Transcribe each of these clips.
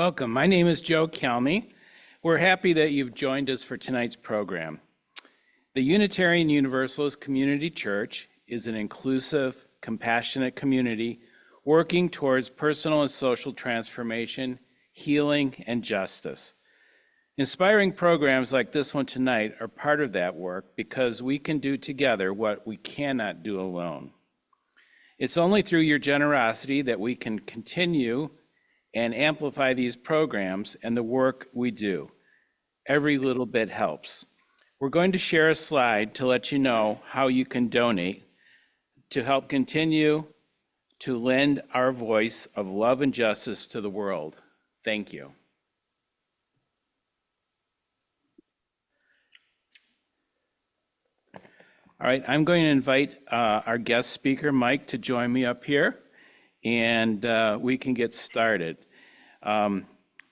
Welcome. My name is Joe Kelmy. We're happy that you've joined us for tonight's program. The Unitarian Universalist Community Church is an inclusive, compassionate community working towards personal and social transformation, healing, and justice. Inspiring programs like this one tonight are part of that work because we can do together what we cannot do alone. It's only through your generosity that we can continue and amplify these programs and the work we do. Every little bit helps. We're going to share a slide to let you know how you can donate to help continue to lend our voice of love and justice to the world. Thank you. All right, I'm going to invite our guest speaker, Mike, to join me up here, and we can get started.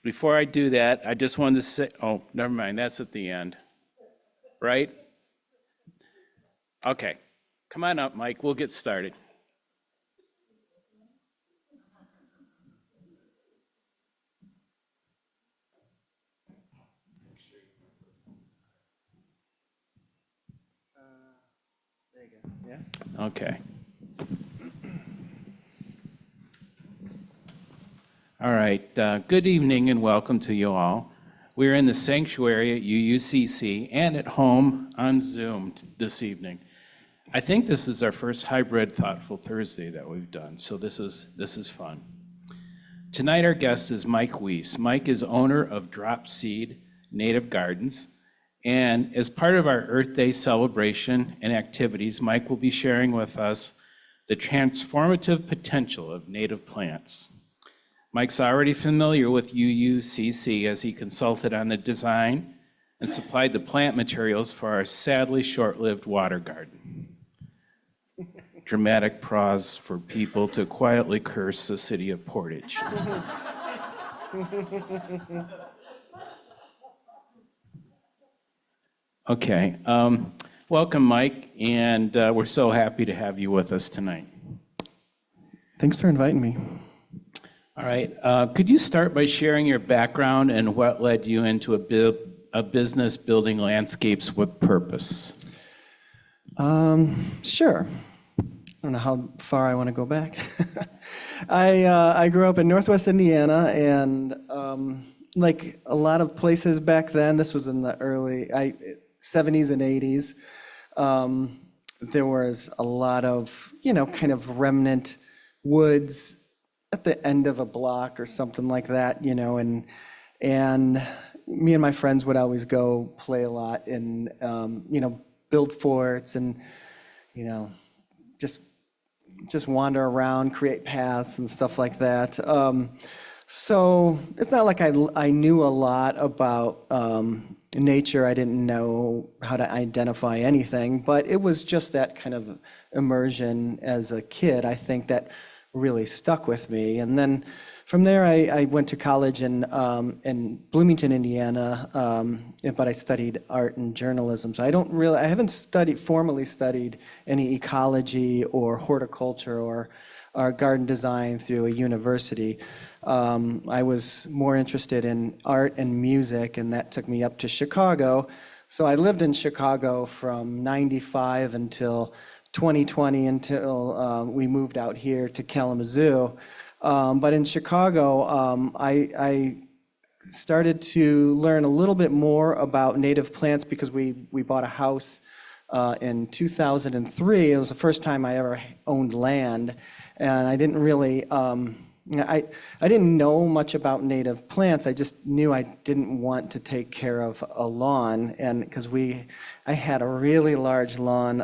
Before I do that, I just wanted to say, oh, never mind, that's at the end, right? Okay, come on up, Mike, we'll get started. There you go. Yeah? Okay. All right, good evening and welcome to you all. We're in the sanctuary at UUCC and at home on Zoom this evening. I think this is our first hybrid Thoughtful Thursday that we've done, so this is fun. Tonight our guest is Mike Weis. Mike is owner of Dropseed Native Gardens, and as part of our Earth Day celebration and activities, Mike will be sharing with us the transformative potential of native plants. Mike's already familiar with UUCC as he consulted on the design and supplied the plant materials for our sadly short-lived water garden. Dramatic pause for people to quietly curse the city of Portage. Okay, welcome, Mike, and we're so happy to have you with us tonight. Thanks for inviting me. All right, could you start by sharing your background and what led you into a business building landscapes with purpose? Sure. I don't know how far I want to go back. I grew up in Northwest Indiana, and like a lot of places back then, this was in the early 70s and 80s, there was a lot of, kind of remnant woods at the end of a block or something like that, and me and my friends would always go play a lot and, build forts and, just wander around, create paths and stuff like that. So it's not like I knew a lot about nature. I didn't know how to identify anything, but it was just that kind of immersion as a kid, I think, that really stuck with me. And then from there, I went to college in Bloomington, Indiana, but I studied art and journalism. So I haven't formally studied any ecology or horticulture or garden design through a university. I was more interested in art and music, and that took me up to Chicago. So I lived in Chicago from '95 until 2020, until we moved out here to Kalamazoo. But in Chicago, I started to learn a little bit more about native plants because we bought a house in 2003. It was the first time I ever owned land, and I didn't really, I didn't know much about native plants. I just knew I didn't want to take care of a lawn, and because I had a really large lawn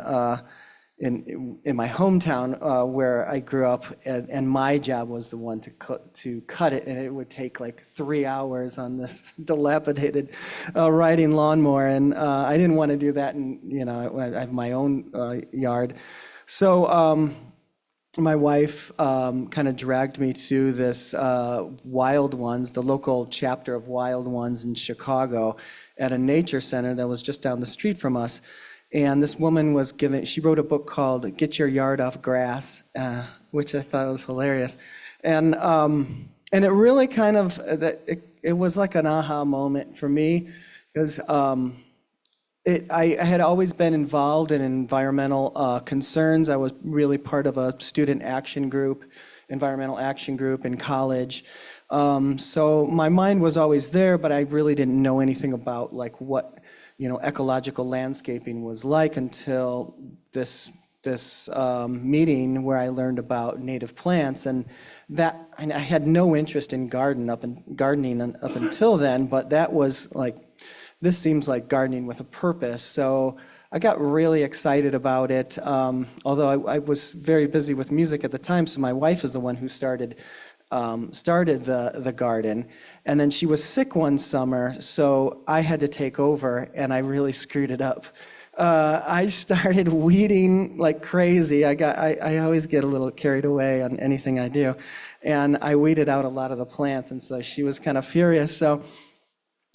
in my hometown where I grew up, and my job was the one to cut it, and it would take like 3 hours on this dilapidated riding lawnmower, and I didn't want to do that, and I have my own yard. So my wife kind of dragged me to this Wild Ones, the local chapter of Wild Ones in Chicago, at a nature center that was just down the street from us. And this woman she wrote a book called Get Your Yard Off Grass, which I thought was hilarious. And And it really kind of, it was like an aha moment for me, because I had always been involved in environmental concerns. I was really part of a student action group, environmental action group in college. So my mind was always there, but I really didn't know anything about like what, ecological landscaping was like until this meeting where I learned about native plants, and I had no interest in gardening up until then, but that was like, this seems like gardening with a purpose. So I got really excited about it, although I was very busy with music at the time, so my wife is the one who started the garden. And then she was sick one summer, so I had to take over, and I really screwed it up. I started weeding like crazy. I always get a little carried away on anything I do, and I weeded out a lot of the plants, and so she was kind of furious. So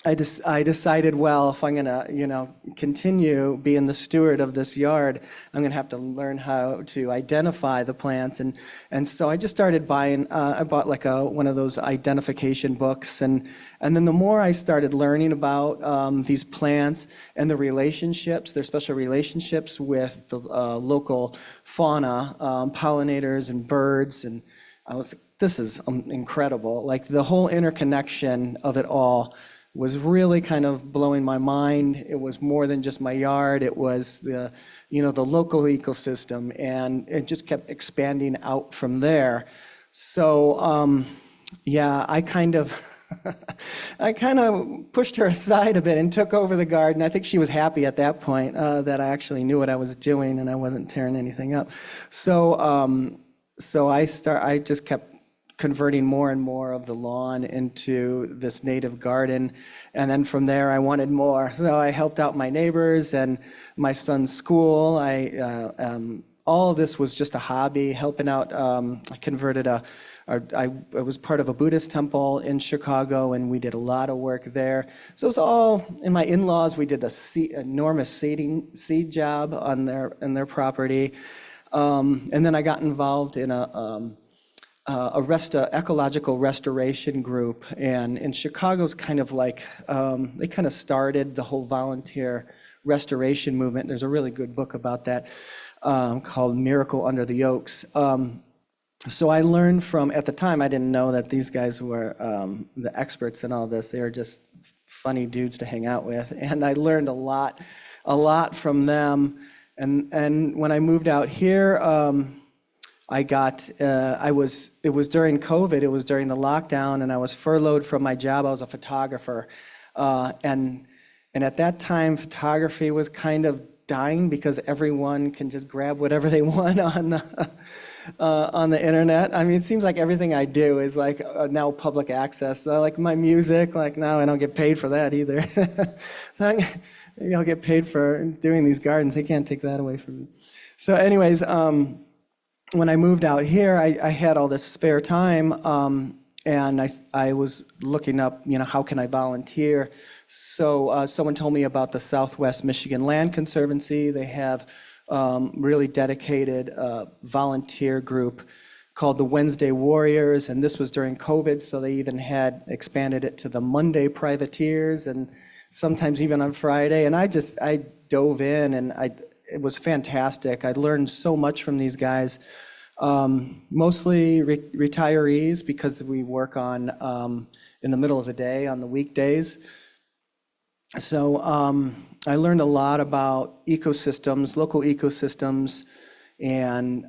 I decided, well, if I'm gonna, continue being the steward of this yard, I'm gonna have to learn how to identify the plants, and so I just started buying. I bought like one of those identification books, and then the more I started learning about these plants and their special relationships with the local fauna, pollinators and birds, and I was like, this is incredible. Like the whole interconnection of it all was really kind of blowing my mind. It was more than just my yard. It was the local ecosystem, and it just kept expanding out from there. So, yeah, I kind of pushed her aside a bit and took over the garden. I think she was happy at that point that I actually knew what I was doing and I wasn't tearing anything up. So, I just kept converting more and more of the lawn into this native garden. And then from there, I wanted more. So I helped out my neighbors and my son's school. All of this was just a hobby, helping out. I converted I was part of a Buddhist temple in Chicago, and we did a lot of work there. So it was all, in my in-laws, we did this enormous seed job on their property. And then I got involved in a ecological restoration group, and in Chicago's kind of like they kind of started the whole volunteer restoration movement. There's a really good book about that called Miracle Under the Oaks. So I learned from, at the time I didn't know that these guys were the experts in all this. They were just funny dudes to hang out with, and I learned a lot from them. And when I moved out here, it was during COVID, it was during the lockdown, and I was furloughed from my job. I was a photographer. And at that time, photography was kind of dying because everyone can just grab whatever they want on the internet. I mean, it seems like everything I do is like now public access. So like my music, like now I don't get paid for that either. So maybe I'll get paid for doing these gardens. They can't take that away from me. So anyways, when I moved out here, I had all this spare time, and I was looking up, how can I volunteer? So someone told me about the Southwest Michigan Land Conservancy. They have really dedicated volunteer group called the Wednesday Warriors, and this was during COVID, so they even had expanded it to the Monday Privateers, and sometimes even on Friday. And I dove in, and it was fantastic. I learned so much from these guys, mostly retirees, because we work on in the middle of the day on the weekdays. So I learned a lot about ecosystems, local ecosystems, and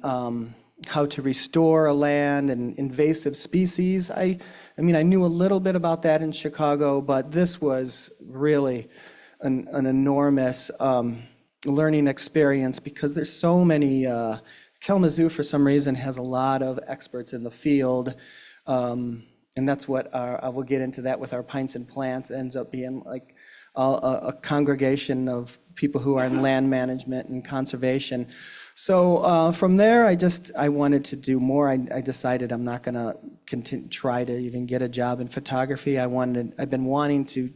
how to restore a land and invasive species. I mean, I knew a little bit about that in Chicago, but this was really an enormous learning experience, because there's so many. Kalamazoo, for some reason, has a lot of experts in the field, and that's what I will get into that with our Pints and Plants. It ends up being like a congregation of people who are in land management and conservation. So from there, I wanted to do more. I decided I'm not going to try to even get a job in photography. I've been wanting to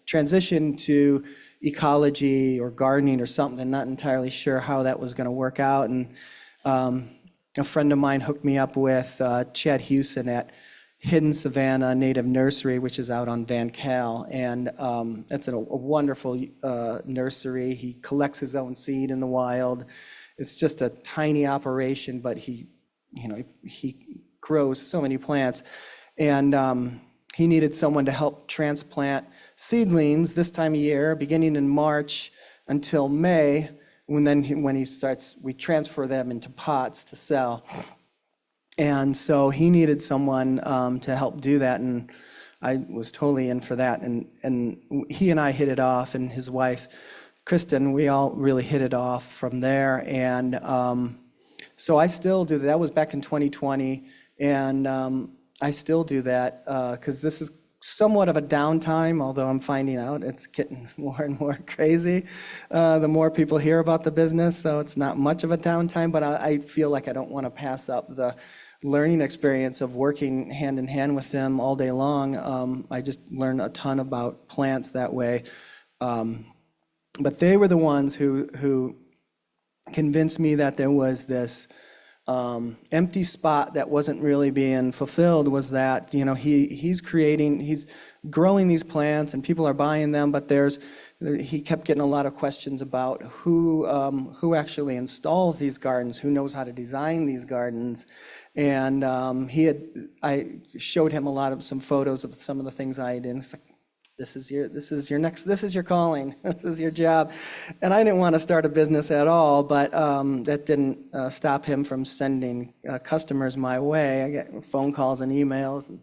transition to ecology or gardening or something. Not entirely sure how that was going to work out. And a friend of mine hooked me up with Chad Hewson at Hidden Savannah Native Nursery, which is out on Van Cal, and it's a wonderful nursery. He collects his own seed in the wild. It's just a tiny operation, but he grows so many plants, and he needed someone to help transplant seedlings this time of year, beginning in March until May, when he starts, we transfer them into pots to sell. And so he needed someone to help do that, and I was totally in for that. And he and I hit it off, and his wife, Kristen, we all really hit it off from there. And so I still do that. That was back in 2020, and I still do that because this is somewhat of a downtime, although I'm finding out it's getting more and more crazy the more people hear about the business. So it's not much of a downtime, but I feel like I don't want to pass up the learning experience of working hand in hand with them all day long. I just learned a ton about plants that way. But they were the ones who convinced me that there was this empty spot that wasn't really being fulfilled. Was that he's growing these plants and people are buying them, but he kept getting a lot of questions about who actually installs these gardens, who knows how to design these gardens. And I showed him some photos of some of the things I did. It's like, this is your calling, this is your job. And I didn't want to start a business at all, but that didn't stop him from sending customers my way. I get phone calls and emails. And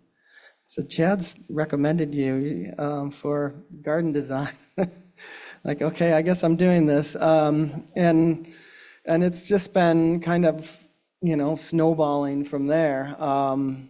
said, Chad's recommended you for garden design. Like, okay, I guess I'm doing this. And it's just been kind of snowballing from there.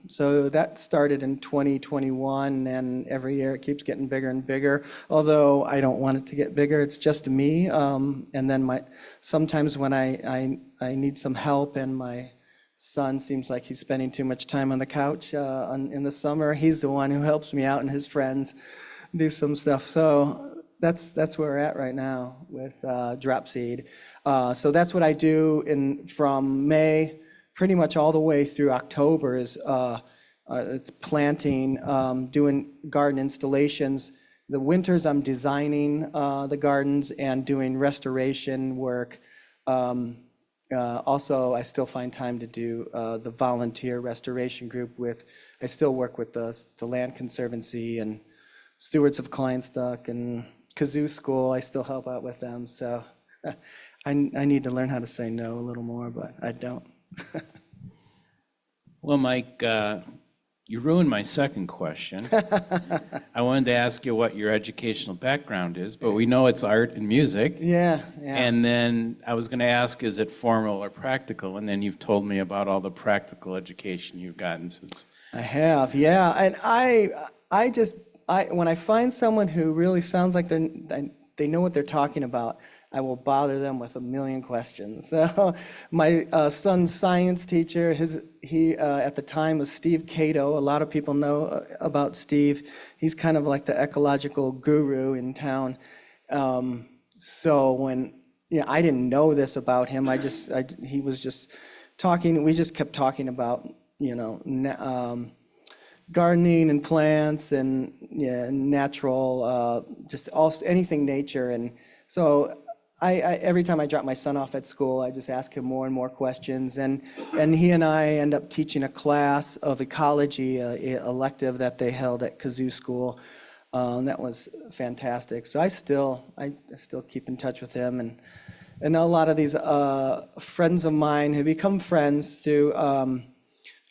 So that started in 2021, and every year it keeps getting bigger and bigger, although I don't want it to get bigger. It's just me. And then sometimes when I need some help and my son seems like he's spending too much time on the couch in the summer, he's the one who helps me out, and his friends do some stuff. So that's where we're at right now with Dropseed. So that's what I do from May pretty much all the way through October is it's planting, doing garden installations. The winters I'm designing the gardens and doing restoration work. Also, I still find time to do the volunteer restoration group I still work with the Land Conservancy and Stewards of Kleinstock and Kazoo School. I still help out with them. So I need to learn how to say no a little more, but I don't. Well, Mike, you ruined my second question. I wanted to ask you what your educational background is, but we know it's art and music. Yeah. And then I was going to ask, is it formal or practical? And then you've told me about all the practical education you've gotten since. I have, yeah. And when I find someone who really sounds like they know what they're talking about, I will bother them with a million questions. So my son's science teacher, he at the time was Steve Cato. A lot of people know about Steve. He's kind of like the ecological guru in town. So when I didn't know this about him, he was just talking. We just kept talking about gardening and plants and natural, just anything nature. And so I every time I drop my son off at school, I just ask him more and more questions, and he and I end up teaching a class of ecology, a elective that they held at Kazoo School. That was fantastic. So I still keep in touch with him, and a lot of these friends of mine have become friends through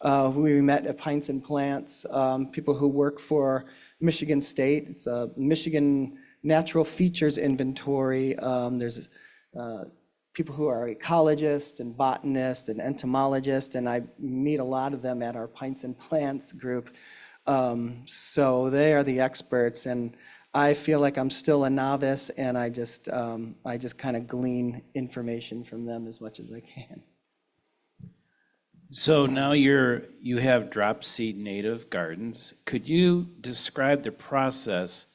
who we met at Pints and Plants. People who work for Michigan State. It's a Michigan Natural Features Inventory. There's people who are ecologists and botanists and entomologists, and I meet a lot of them at our Pints and Plants group. So they are the experts, and I feel like I'm still a novice, and I just kind of glean information from them as much as I can. So now you have Dropseed Native Gardens. Could you describe the process?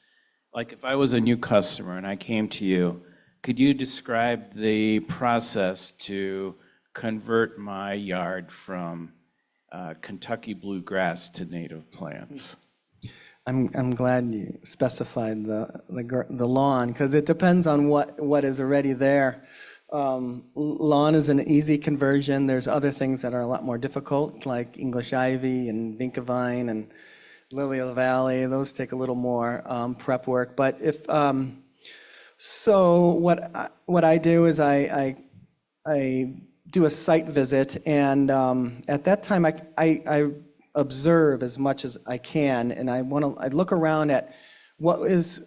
Like if I was a new customer and I came to you, could you describe the process to convert my yard from Kentucky bluegrass to native plants. I'm glad you specified the lawn, because it depends on what is already there. Lawn is an easy conversion. There's other things that are a lot more difficult, like English ivy and vinca vine and lily of the valley. Those take a little more prep work. But so what I do is I do a site visit, and at that time I observe as much as I can, and I look around at what is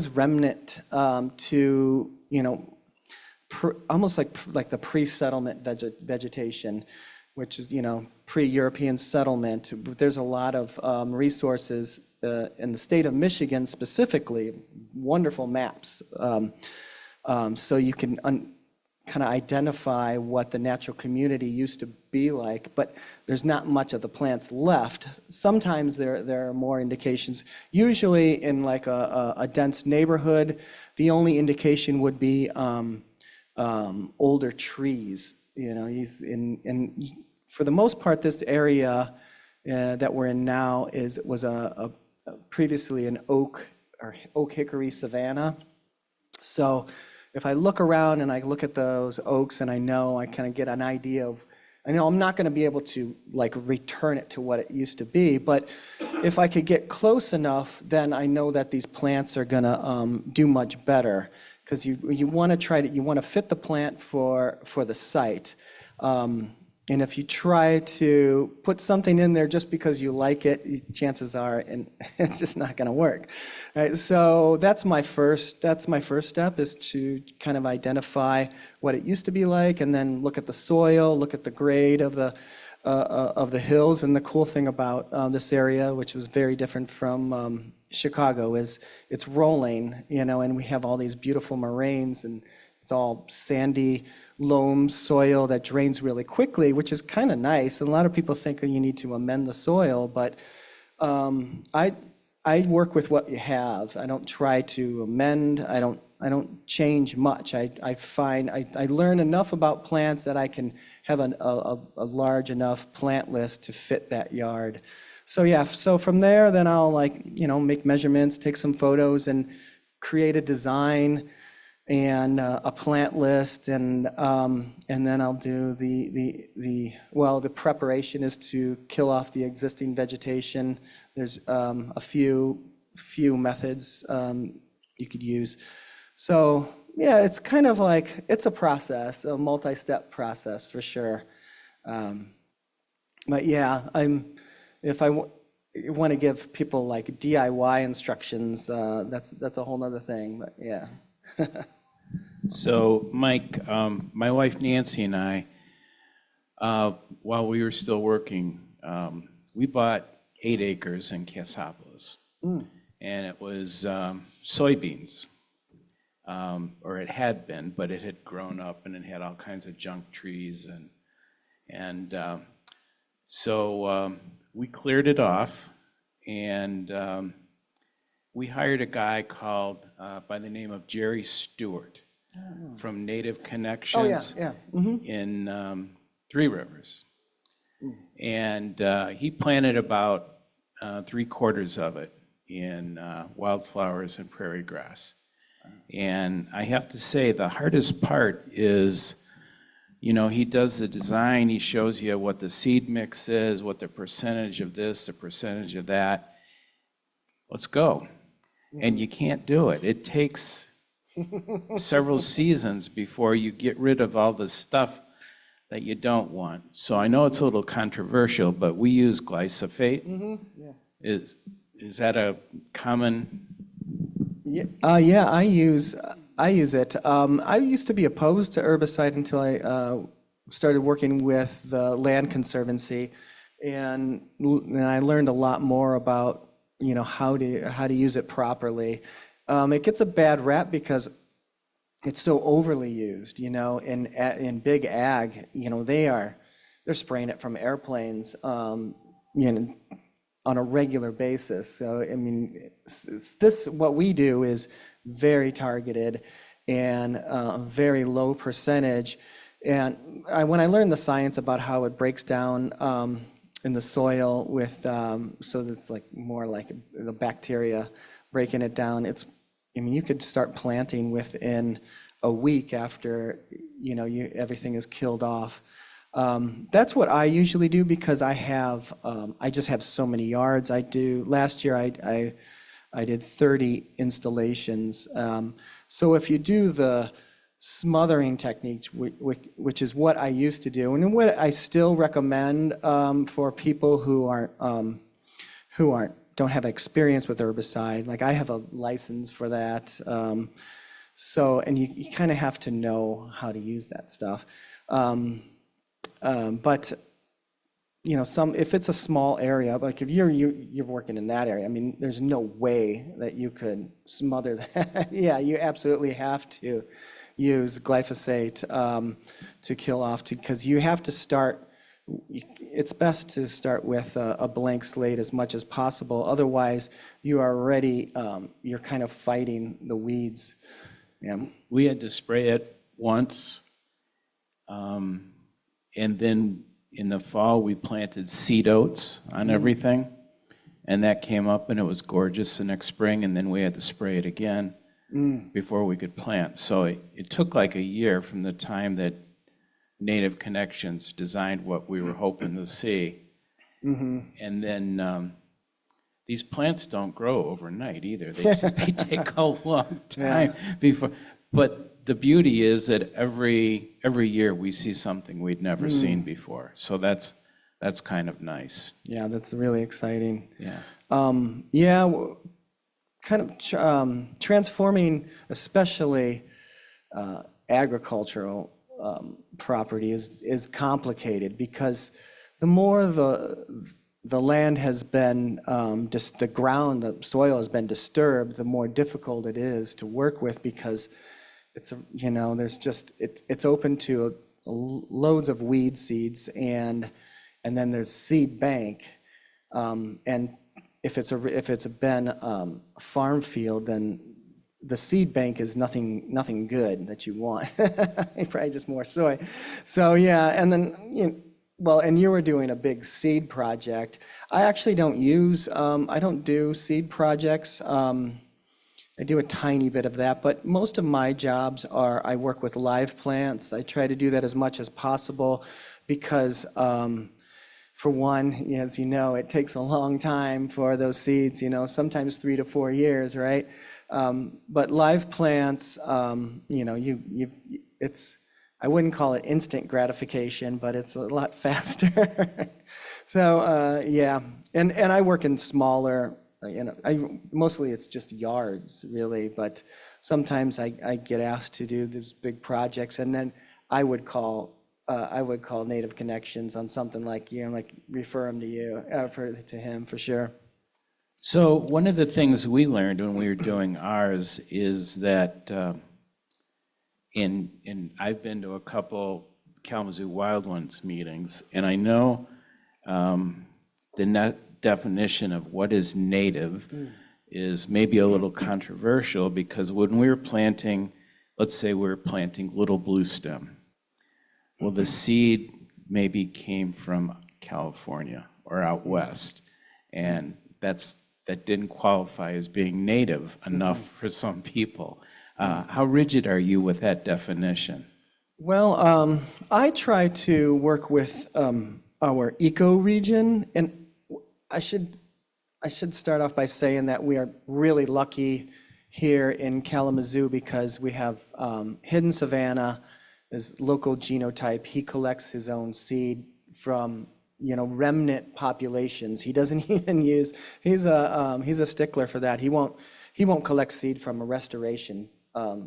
remnant to almost like the pre-settlement vegetation, which is pre-European settlement. There's a lot of resources in the state of Michigan specifically, wonderful maps, so you can kind of identify what the natural community used to be like, but there's not much of the plants left. Sometimes there are more indications. Usually in like a dense neighborhood, the only indication would be older trees. For the most part, this area that we're in now was previously an oak hickory savanna. So if I look around and I look at those oaks, and I kind of get an idea of, I know I'm not going to be able to like return it to what it used to be, but if I could get close enough, then I know that these plants are going to do much better, because you want to fit the plant for the site. And if you try to put something in there just because you like it, chances are, and it's just not going to work. Right? So that's my first step, is to kind of identify what it used to be like, and then look at the soil, look at the grade of the hills. And the cool thing about this area, which was very different from Chicago, is it's rolling, and we have all these beautiful moraines, and it's all sandy loam soil that drains really quickly, which is kind of nice. And a lot of people think you need to amend the soil, but I work with what you have. I don't try to amend. I don't change much. I learn enough about plants that I can have a large enough plant list to fit that yard. So yeah, so from there, then I'll make measurements, take some photos, and create a design and a plant list, and then I'll do the preparation is to kill off the existing vegetation. There's a few methods you could use. So yeah, it's kind of like, it's a process, a multi-step process for sure. But yeah, if I want to give people like DIY instructions, that's a whole nother thing, but yeah. So, Mike, my wife Nancy and I, while we were still working, we bought 8 acres in Cassopolis, and it was soybeans, or it had been, but it had grown up and it had all kinds of junk trees, and so we cleared it off, and we hired a guy called by the name of Jerry Stewart from Native Connections in Three Rivers. And he planted about 3/4 of it in wildflowers and prairie grass. And I have to say, the hardest part is, he does the design, he shows you what the seed mix is, what the percentage of this, the percentage of that. Let's go. And you can't do it. It takes several seasons before you get rid of all the stuff that you don't want. So I know it's a little controversial, but we use glyphosate. Yeah. Is that a common? Yeah, I use it. I used to be opposed to herbicide until I started working with the Land Conservancy, and I learned a lot more about how to use it properly. It gets a bad rap because it's so overly used. In big ag, they're spraying it from airplanes, on a regular basis. So I mean, what we do is very targeted and very low percentage. And when I learned the science about how it breaks down in the soil with, so that's like more like the bacteria breaking it down, I mean, you could start planting within a week after, everything is killed off. That's what I usually do because I just have so many yards. Last year I did 30 installations. So if you do the smothering technique, which is what I used to do, and what I still recommend for people who don't have experience with herbicide, like I have a license for that. And you kind of have to know how to use that stuff. But if it's a small area, like if you're working in that area, I mean, there's no way that you could smother that. Yeah, you absolutely have to use glyphosate to kill off, because you have to start. It's best to start with a blank slate as much as possible. Otherwise, you are already you're kind of fighting the weeds. Yeah. We had to spray it once, and then in the fall we planted seed oats on everything, and that came up and it was gorgeous the next spring, and then we had to spray it again before we could plant. So it took like a year from the time that Native Connections designed what we were hoping to see. And then these plants don't grow overnight either. They take a long time before. But the beauty is that every year we see something we'd never seen before. So that's kind of nice. Yeah, that's really exciting. Yeah. Kind of transforming, especially agricultural property is complicated, because the more the land has been, the soil has been disturbed, the more difficult it is to work with, because it's open to loads of weed seeds, and then there's seed bank, and if it's been a farm field, then the seed bank is nothing good that you want. Probably just more soy. So yeah, and then and you were doing a big seed project. I actually I don't do seed projects. I do a tiny bit of that, but most of my jobs I work with live plants. I try to do that as much as possible because, for one, as you know, it takes a long time for those seeds, sometimes 3 to 4 years, right? But live plants, I wouldn't call it instant gratification, but it's a lot faster. So, yeah, and I work in smaller, mostly it's just yards, really, but sometimes I get asked to do these big projects, and then I would call Native Connections on something like refer them to you, to him for sure. So one of the things we learned when we were doing ours is that, I've been to a couple Kalamazoo Wild Ones meetings, and I know the definition of what is native is maybe a little controversial, because when we were planting, let's say we were planting little bluestem, well, the seed maybe came from California or out west, and that didn't qualify as being native enough for some people. How rigid are you with that definition? Well, I try to work with our eco-region, and I should start off by saying that we are really lucky here in Kalamazoo, because we have hidden savanna, his local genotype. He collects his own seed from remnant populations. He doesn't even use. He's a stickler for that. He won't collect seed from a restoration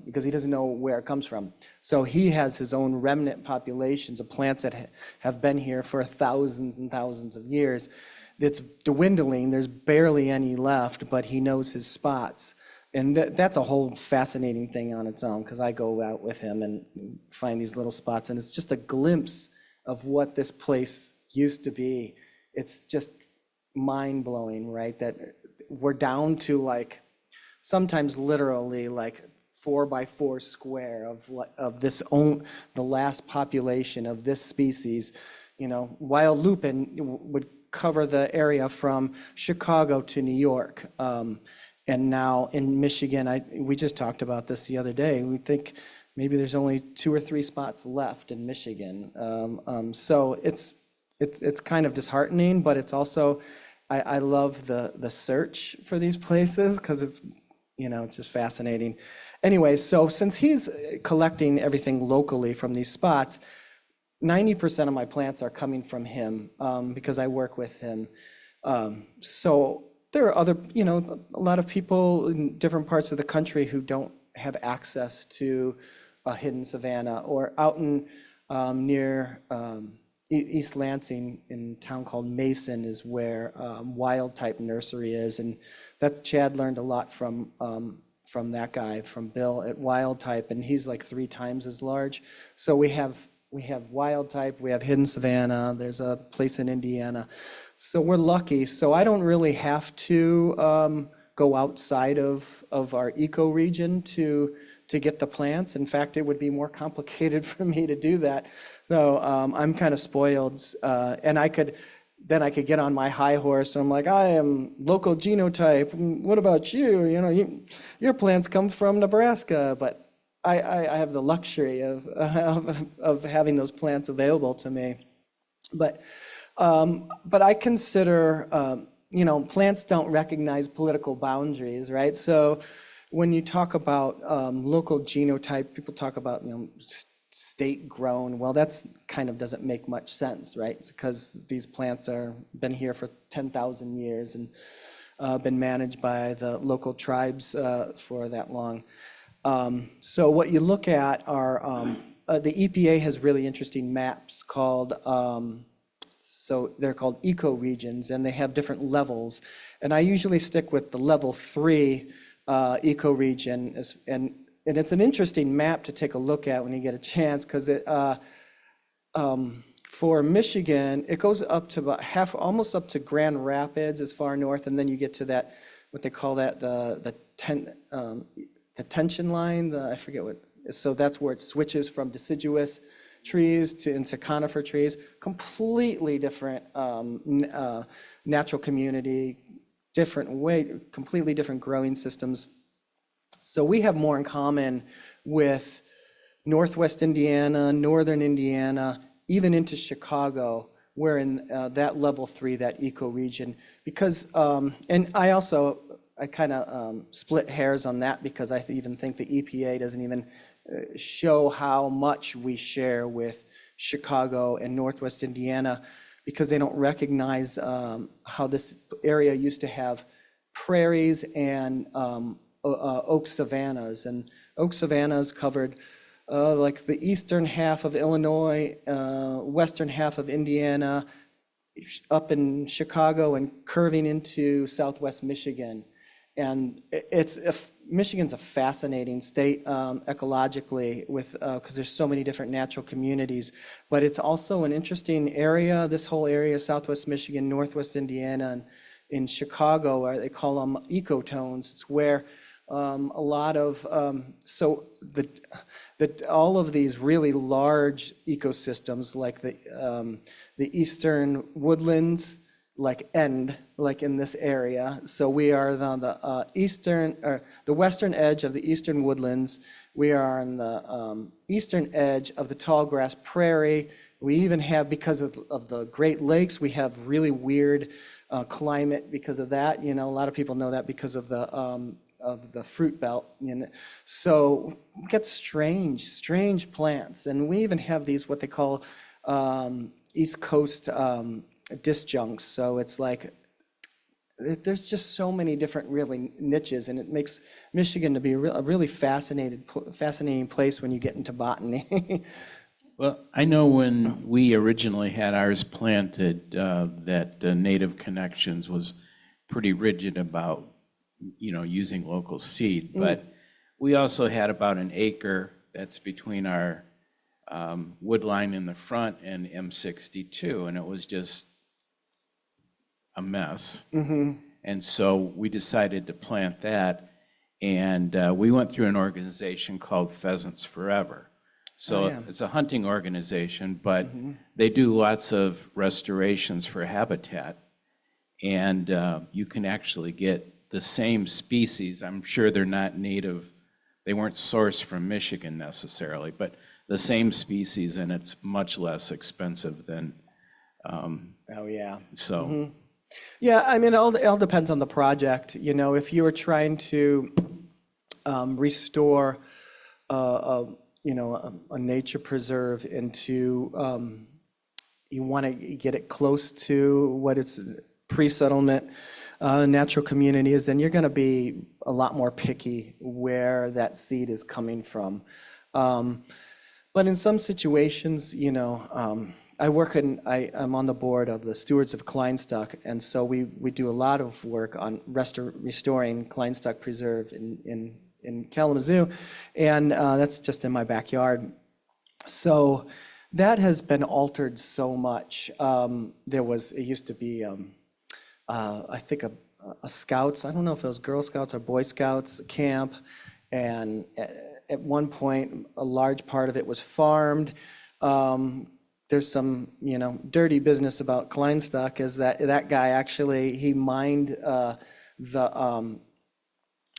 because he doesn't know where it comes from. So he has his own remnant populations of plants that have been here for thousands and thousands of years. It's dwindling. There's barely any left, but he knows his spots. And that's a whole fascinating thing on its own, because I go out with him and find these little spots, and it's just a glimpse of what this place used to be. It's just mind-blowing, right? That we're down to sometimes literally 4x4 square of the last population of this species. Wild lupin would cover the area from Chicago to New York. And now in Michigan, we just talked about this the other day. We think maybe there's only 2 or 3 spots left in Michigan. So it's kind of disheartening, but it's also, I love the search for these places because it's just fascinating. Anyway, so since he's collecting everything locally from these spots, 90% of my plants are coming from him because I work with him. So there are other, a lot of people in different parts of the country who don't have access to a hidden savanna, or out in near East Lansing in a town called Mason is where wild type nursery is, and that Chad learned a lot from that guy, from Bill at Wild Type, and he's like 3 times as large. So we have wild type, we have hidden savanna, there's a place in Indiana. So we're lucky. So I don't really have to go outside of our ecoregion to get the plants. In fact, it would be more complicated for me to do that. So I'm kind of spoiled, and I could get on my high horse. And I'm like, I am local genotype. What about you? Your plants come from Nebraska, but I have the luxury of having those plants available to me. But I consider, plants don't recognize political boundaries, right? So when you talk about local genotype, people talk about, state grown. Well, that's kind of doesn't make much sense, right? Because these plants been here for 10,000 years and been managed by the local tribes for that long. So what you look at are, the EPA has really interesting maps called, so they're called ecoregions, and they have different levels. And I usually stick with the level 3 ecoregion, and it's an interesting map to take a look at when you get a chance, because for Michigan, it goes up to about almost up to Grand Rapids as far north, and then you get to that, what they call that, the tension line, I forget what, so that's where it switches from deciduous trees into conifer trees. Completely different natural community, different way, completely different growing systems. So we have more in common with Northwest Indiana, Northern Indiana, even into Chicago. We're in that level 3, that ecoregion, because, and I kind of split hairs on that, because I even think the EPA doesn't even show how much we share with Chicago and Northwest Indiana, because they don't recognize how this area used to have prairies and oak savannas. And oak savannas covered like the eastern half of Illinois, western half of Indiana, up in Chicago, and curving into southwest Michigan. And Michigan's a fascinating state ecologically, because there's so many different natural communities. But it's also an interesting area. This whole area, southwest Michigan, northwest Indiana, and in Chicago, where they call them ecotones. It's where a lot of all of these really large ecosystems, like the eastern woodlands, like in this area. So we are on the western edge of the eastern woodlands. We are on the eastern edge of the tall grass prairie. We even have, because of the Great Lakes, we have really weird climate because of that. A lot of people know that because of the fruit belt. So we get strange plants, and we even have these what they call East Coast disjuncts. So it's like there's just so many different really niches, and it makes Michigan to be a really fascinating place when you get into botany. Well, I know when we originally had ours planted, that Native Connections was pretty rigid about, using local seed. But we also had about an acre that's between our wood line in the front and M62, and it was just a mess. And so we decided to plant that. And we went through an organization called Pheasants Forever. So it's a hunting organization, but they do lots of restorations for habitat. And you can actually get the same species. I'm sure they're not native, they weren't sourced from Michigan necessarily, but the same species, and it's much less expensive than. So. Yeah, I mean, it all depends on the project. You know, if you were trying to restore, a nature preserve into, you want to get it close to what its pre-settlement natural community is, then you're going to be a lot more picky where that seed is coming from. But in some situations, I'm on the board of the Stewards of Kleinstock, and so we do a lot of work on restoring Kleinstock Preserve in Kalamazoo, and that's just in my backyard. So that has been altered so much. It used to be, I think a Scouts, I don't know if it was Girl Scouts or Boy Scouts camp, and at one point, a large part of it was farmed. There's some, dirty business about Kleinstock is that guy actually, he mined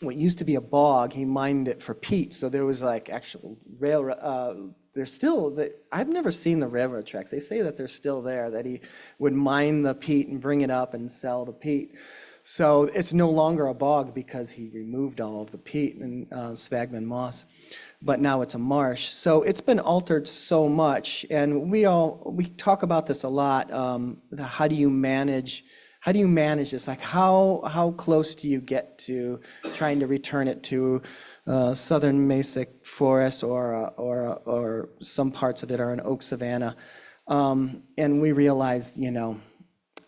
what used to be a bog, he mined it for peat. So there was like actual railroad, I've never seen the railroad tracks. They say that they're still there, that he would mine the peat and bring it up and sell the peat. So it's no longer a bog because he removed all of the peat and sphagnum moss, but now it's a marsh. So it's been altered so much, and we talk about this a lot. How do you manage this? Like how close do you get to trying to return it to southern Mesic forest or some parts of it are an oak savanna, and we realize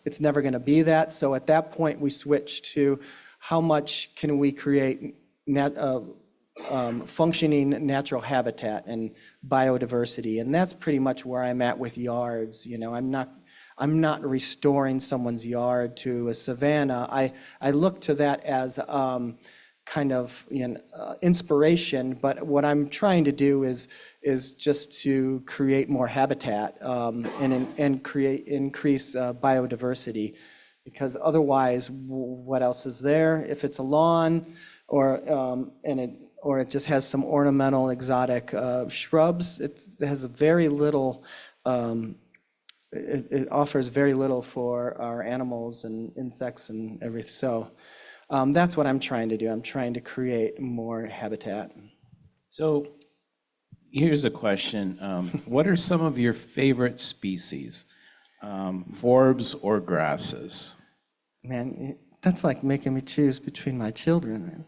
it's never going to be that. So at that point, we switch to how much can we create functioning natural habitat and biodiversity, and that's pretty much where I'm at with yards. I'm not restoring someone's yard to a savanna. I look to that as kind of inspiration, but what I'm trying to do is just to create more habitat and increase biodiversity, because otherwise, what else is there? If it's a lawn or it just has some ornamental exotic shrubs, it has very little. It offers very little for our animals and insects and everything. So that's what I'm trying to do. I'm trying to create more habitat. So here's a question. What are some of your favorite species, forbs or grasses? Man, that's like making me choose between my children.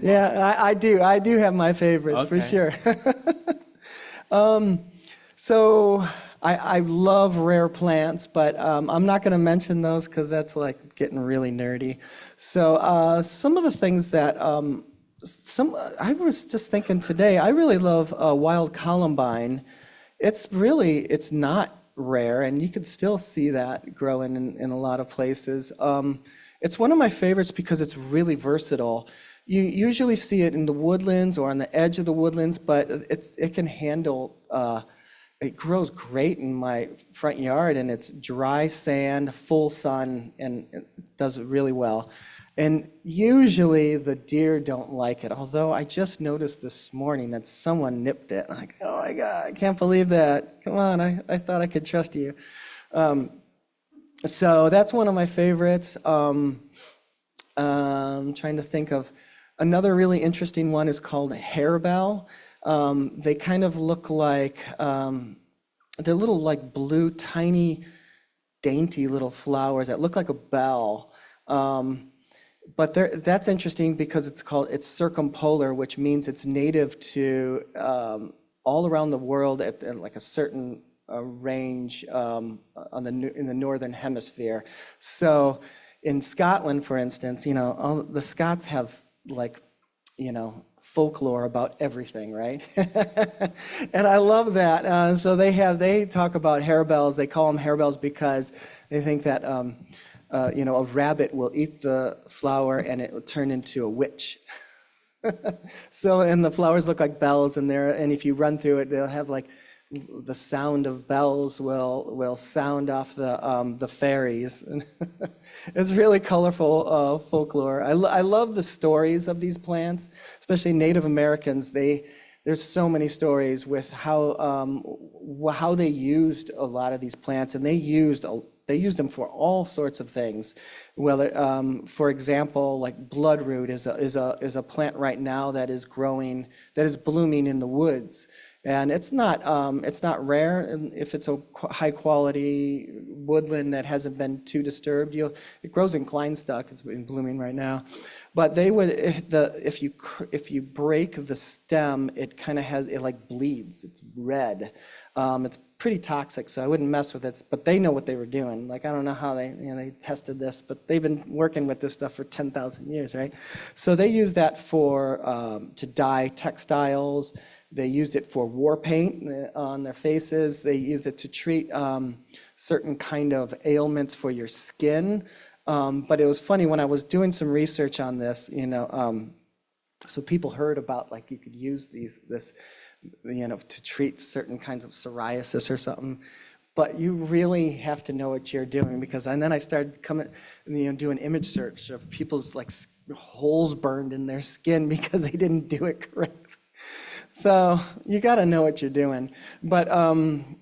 Yeah, I do. I do have my favorites for sure. So I love rare plants, but I'm not going to mention those because that's like getting really nerdy. So some of the things that I was just thinking today, I really love wild columbine. It's not rare, and you can still see that growing in a lot of places. It's one of my favorites because it's really versatile. You usually see it in the woodlands or on the edge of the woodlands, but it can handle. It grows great in my front yard, and it's dry sand, full sun, and it does it really well. And usually the deer don't like it, although I just noticed this morning that someone nipped it. I'm like, oh my God, I can't believe that. Come on, I thought I could trust you. So that's one of my favorites. I'm trying to think of another really interesting one is called harebell. They kind of look like, they're little like blue, tiny, dainty little flowers that look like a bell. But that's interesting because it's circumpolar, which means it's native to all around the world at like a certain range in the northern hemisphere. So in Scotland, for instance, all the Scots have like, folklore about everything, right? And I love that. So they talk about harebells. They call them harebells because they think that a rabbit will eat the flower and it will turn into a witch. So, and the flowers look like bells in there, and if you run through it, they'll have like the sound of bells will sound off the fairies. It's really colorful folklore. I love the stories of these plants, especially Native Americans. There's so many stories with how they used a lot of these plants, and they used them for all sorts of things. Whether, for example, like bloodroot is a plant right now that is blooming in the woods. And it's not rare, and if it's a high quality woodland that hasn't been too disturbed, it grows in Kleinstock. It's been blooming right now, but if you break the stem, it kind of it like bleeds. It's red. It's pretty toxic, so I wouldn't mess with it. But they know what they were doing. Like, I don't know how they tested this, but they've been working with this stuff for 10,000 years, right? So they use that to dye textiles. They used it for war paint on their faces. They used it to treat certain kind of ailments for your skin. But it was funny when I was doing some research on this, so people heard about like you could use this to treat certain kinds of psoriasis or something. But you really have to know what you're doing, because and then I started doing image search of people's like holes burned in their skin because they didn't do it correctly. So you got to know what you're doing. But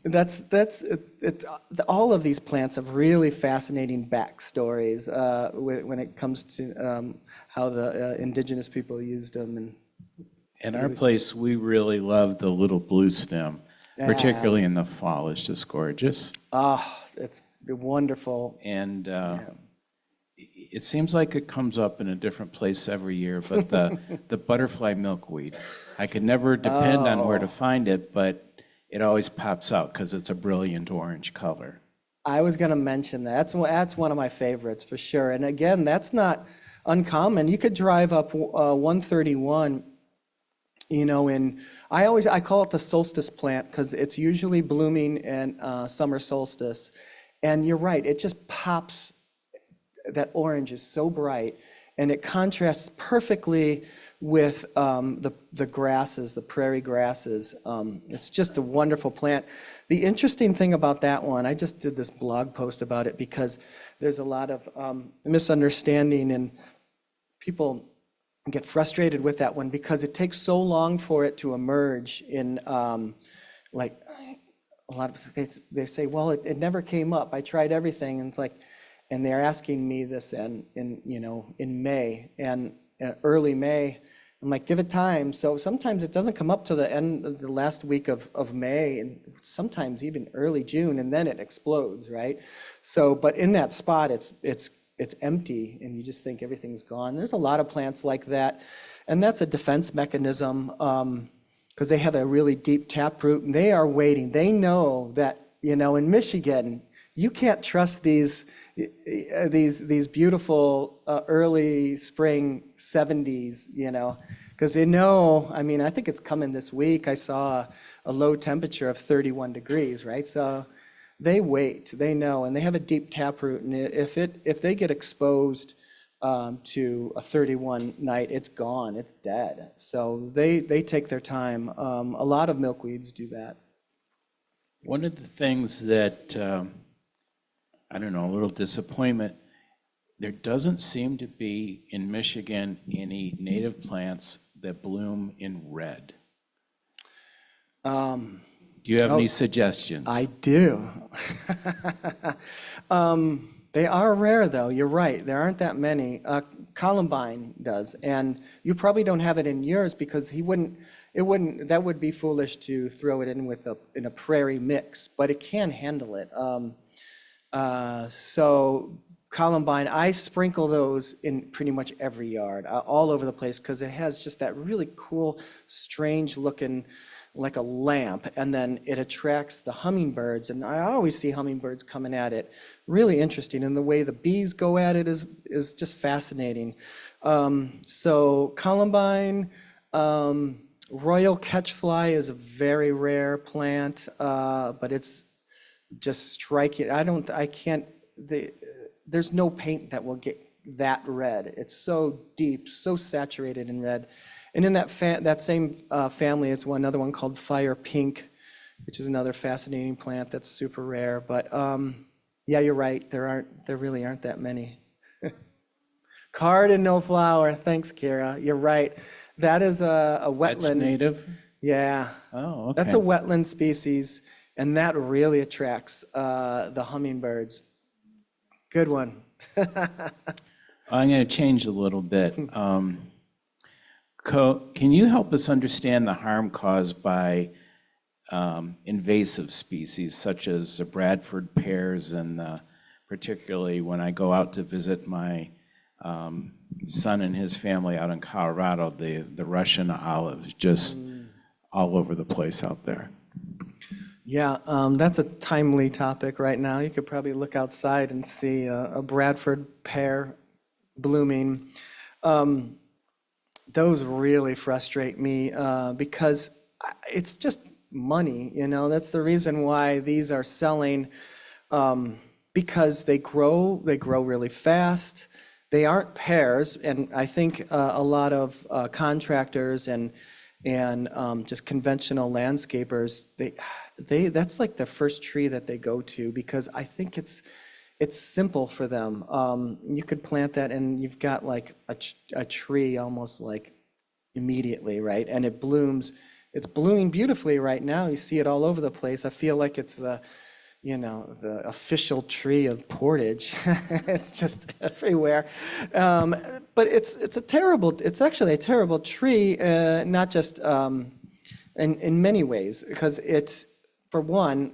that's it. All of these plants have really fascinating backstories when it comes to how the indigenous people used them. And in our place, we really love the little blue stem, particularly in the fall. It's just gorgeous. Oh, it's wonderful. And it seems like it comes up in a different place every year, but the butterfly milkweed, I could never depend on where to find it, but it always pops out because it's a brilliant orange color. I was going to mention that. That's one of my favorites for sure. And again, that's not uncommon. You could drive up 131, I call it the solstice plant because it's usually blooming in summer solstice. And you're right, it just pops. That orange is so bright, and it contrasts perfectly with the grasses, the prairie grasses. It's just a wonderful plant. The interesting thing about that one, I just did this blog post about it because there's a lot of misunderstanding, and people get frustrated with that one because it takes so long for it to emerge in like a lot of they say, well, it never came up. I tried everything, and it's like, and they're asking me this in May and early May. I'm like, give it time. So sometimes it doesn't come up to the end of the last week of May, and sometimes even early June, and then it explodes, right? So, but in that spot, it's empty, and you just think everything's gone. There's a lot of plants like that, and that's a defense mechanism because they have a really deep taproot, and they are waiting. They know that in Michigan, you can't trust these beautiful early spring 70s, because I mean, I think it's coming this week. I saw a low temperature of 31 degrees, right? So they wait, they know, and they have a deep taproot, and if they get exposed to a 31 night, it's gone, it's dead. So they take their time. A lot of milkweeds do that. One of the things that I don't know, a little disappointment. There doesn't seem to be in Michigan any native plants that bloom in red. Do you have any suggestions? I do. They are rare, though. You're right. There aren't that many. Columbine does, and you probably don't have it in yours because that would be foolish to throw it in a prairie mix, but it can handle it. So Columbine, I sprinkle those in pretty much every yard, all over the place, because it has just that really cool, strange looking, like a lamp, and then it attracts the hummingbirds, and I always see hummingbirds coming at it. Really interesting, and the way the bees go at it is just fascinating. So Columbine, Royal Catchfly is a very rare plant, but it's just striking. there's no paint that will get that red. It's so deep, so saturated in red. And in that same family is another one called fire pink, which is another fascinating plant that's super rare. But yeah, you're right. There really aren't that many. Cardinal flower. Thanks, Kira. You're right. That is a wetland. That's native? Yeah. Oh, okay. That's a wetland species, and that really attracts the hummingbirds. Good one. I'm going to change a little bit. Can you help us understand the harm caused by invasive species such as the Bradford pears, and particularly when I go out to visit my son and his family out in Colorado, the Russian olives just all over the place out there. Yeah, that's a timely topic right now. You could probably look outside and see a Bradford pear blooming. Those really frustrate me because it's just money, you know. That's the reason why these are selling, because they grow really fast. They aren't pears, and I think a lot of contractors and just conventional landscapers, that's like the first tree that they go to, because I think it's simple for them. You could plant that and you've got like a tree almost like immediately, right? And it blooms. It's blooming beautifully right now. You see it all over the place. I feel like it's the official tree of Portage. It's just everywhere. But it's actually a terrible tree, not just in many ways, because it's, for one,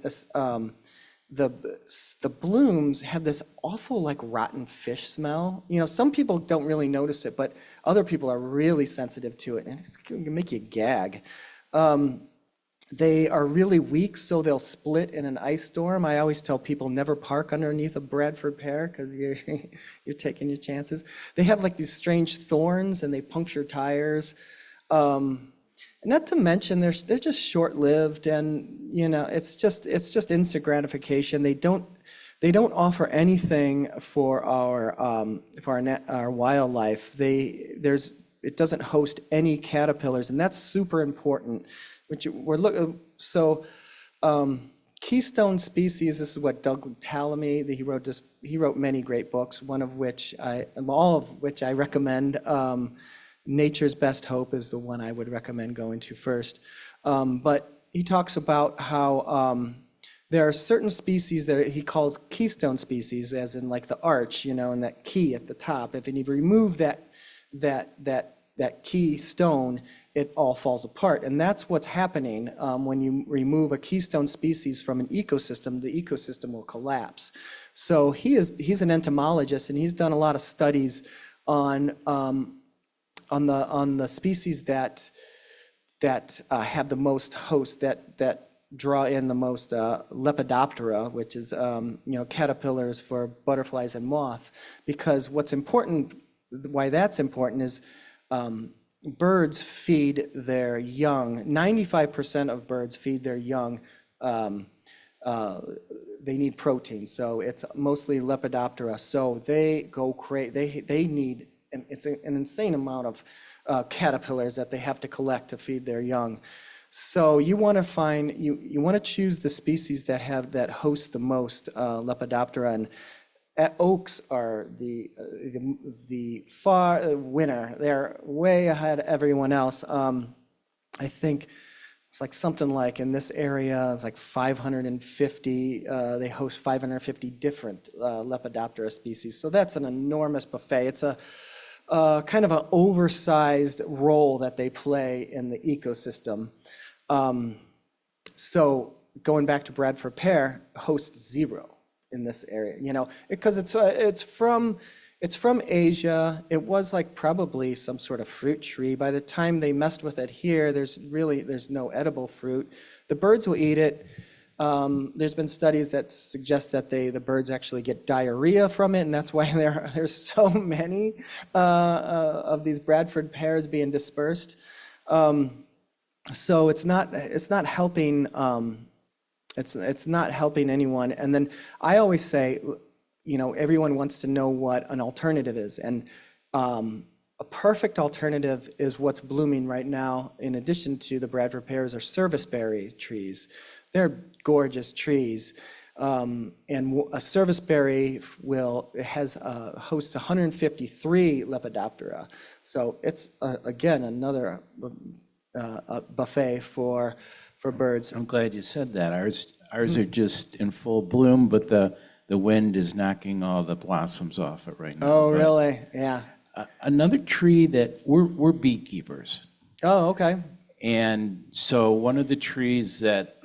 the blooms have this awful like rotten fish smell. You know, some people don't really notice it, but other people are really sensitive to it, and it's going to make you gag. They are really weak, so they'll split in an ice storm. I always tell people never park underneath a Bradford pear because you're taking your chances. They have like these strange thorns, and they puncture tires. Not to mention they're just short-lived, and you know it's just instant gratification. They don't offer anything for our wildlife. It doesn't host any caterpillars, and that's super important. Keystone species. This is what Doug Tallamy, he wrote many great books. All of which I recommend. Nature's Best Hope is the one I would recommend going to first. But he talks about how there are certain species that he calls keystone species, as in like the arch, you know, and that key at the top. If you remove that keystone, it all falls apart. And that's what's happening when you remove a keystone species from an ecosystem. The ecosystem will collapse. So he's an entomologist, and he's done a lot of studies on the species that have the most hosts, that draw in the most Lepidoptera, which is caterpillars for butterflies and moths. Because why that's important is birds feed their young. 95% of birds feed their young. They need protein, so it's mostly Lepidoptera. So they go crazy. They need. And it's an insane amount of caterpillars that they have to collect to feed their young. So you want to choose the species that host the most Lepidoptera, and oaks are the far winner. They're way ahead of everyone else. I think it's like something like in this area, it's like 550. They host 550 different Lepidoptera species. So that's an enormous buffet. It's a kind of an oversized role that they play in the ecosystem. So going back to Bradford pear, hosts 0 in this area, you know, because it's from Asia. It was like probably some sort of fruit tree. By the time they messed with it here, there's no edible fruit. The birds will eat it. There's been studies that suggest that the birds actually get diarrhea from it, and that's why there's so many of these Bradford pears being dispersed. So it's not helping. It's not helping anyone. And then I always say, everyone wants to know what an alternative is. And a perfect alternative is what's blooming right now, in addition to the Bradford pears, are serviceberry trees. They're gorgeous trees. And a serviceberry hosts 153 Lepidoptera. So it's, again, another buffet for birds. I'm glad you said that. Ours are just in full bloom, but the wind is knocking all the blossoms off it right now. Oh, But, really? Yeah. another tree that we're beekeepers. Oh, okay. And so one of the trees that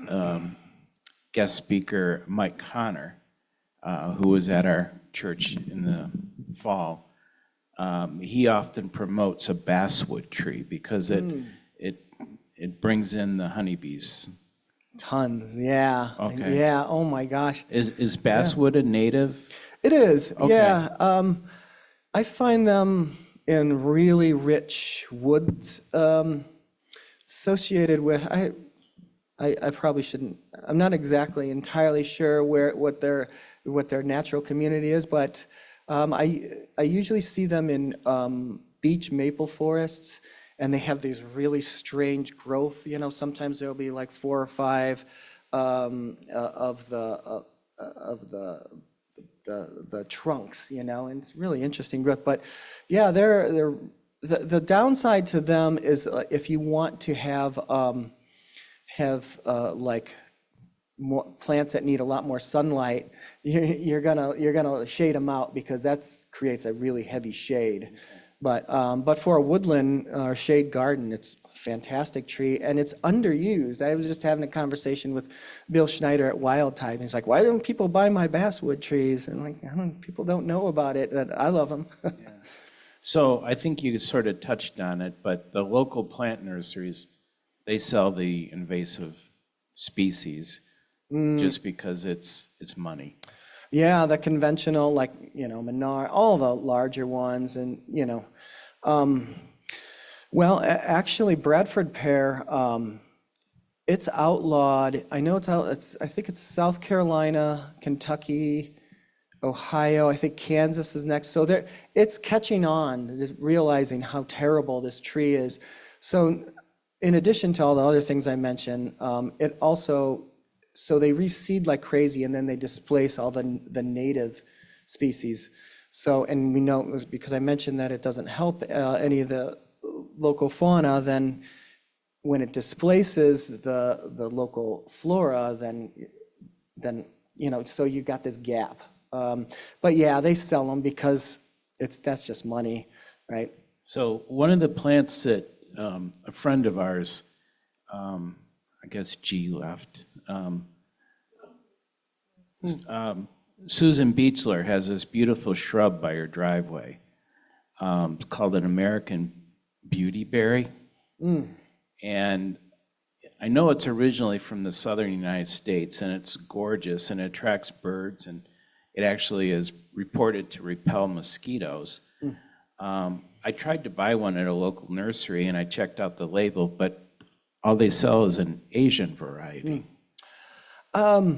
guest speaker Mike Connor, who was at our church in the fall, he often promotes a basswood tree because it brings in the honeybees. Tons, yeah. Okay. Yeah, oh my gosh. Is basswood a native? It is, Okay. yeah. I find them in really rich woods associated with, I probably shouldn't, I'm not exactly entirely sure what their natural community is, but I usually see them in beech maple forests, and they have these really strange growth. Sometimes there'll be like 4 or 5 of the trunks, and it's really interesting growth. But yeah, the downside to them is if you want to have like more plants that need a lot more sunlight, you're gonna shade them out, because that creates a really heavy shade. But for a woodland or shade garden, it's a fantastic tree, and it's underused. I was just having a conversation with Bill Schneider at Wild Tide, and he's like, "Why don't people buy my basswood trees?" And like, people don't know about it, but I love them. So I think you sort of touched on it, but the local plant nurseries, they sell the invasive species just because it's money. Yeah, the conventional, like, Menard, all the larger ones, and, well, actually, Bradford pear, it's outlawed. I know I think it's South Carolina, Kentucky, Ohio, I think Kansas is next. So it's catching on, just realizing how terrible this tree is. So in addition to all the other things I mentioned, it also, so they reseed like crazy, and then they displace all the native species. So, and we know it was because I mentioned that it doesn't help any of the local fauna. Then when it displaces the local flora, then so you've got this gap. But yeah, they sell them because that's just money, right? So one of the plants that a friend of ours, I guess G left, Susan Beechler has this beautiful shrub by her driveway. It's called an American beautyberry. And I know it's originally from the southern United States, and it's gorgeous, and it attracts birds, and it actually is reported to repel mosquitoes. I tried to buy one at a local nursery, and I checked out the label, but all they sell is an Asian variety. Do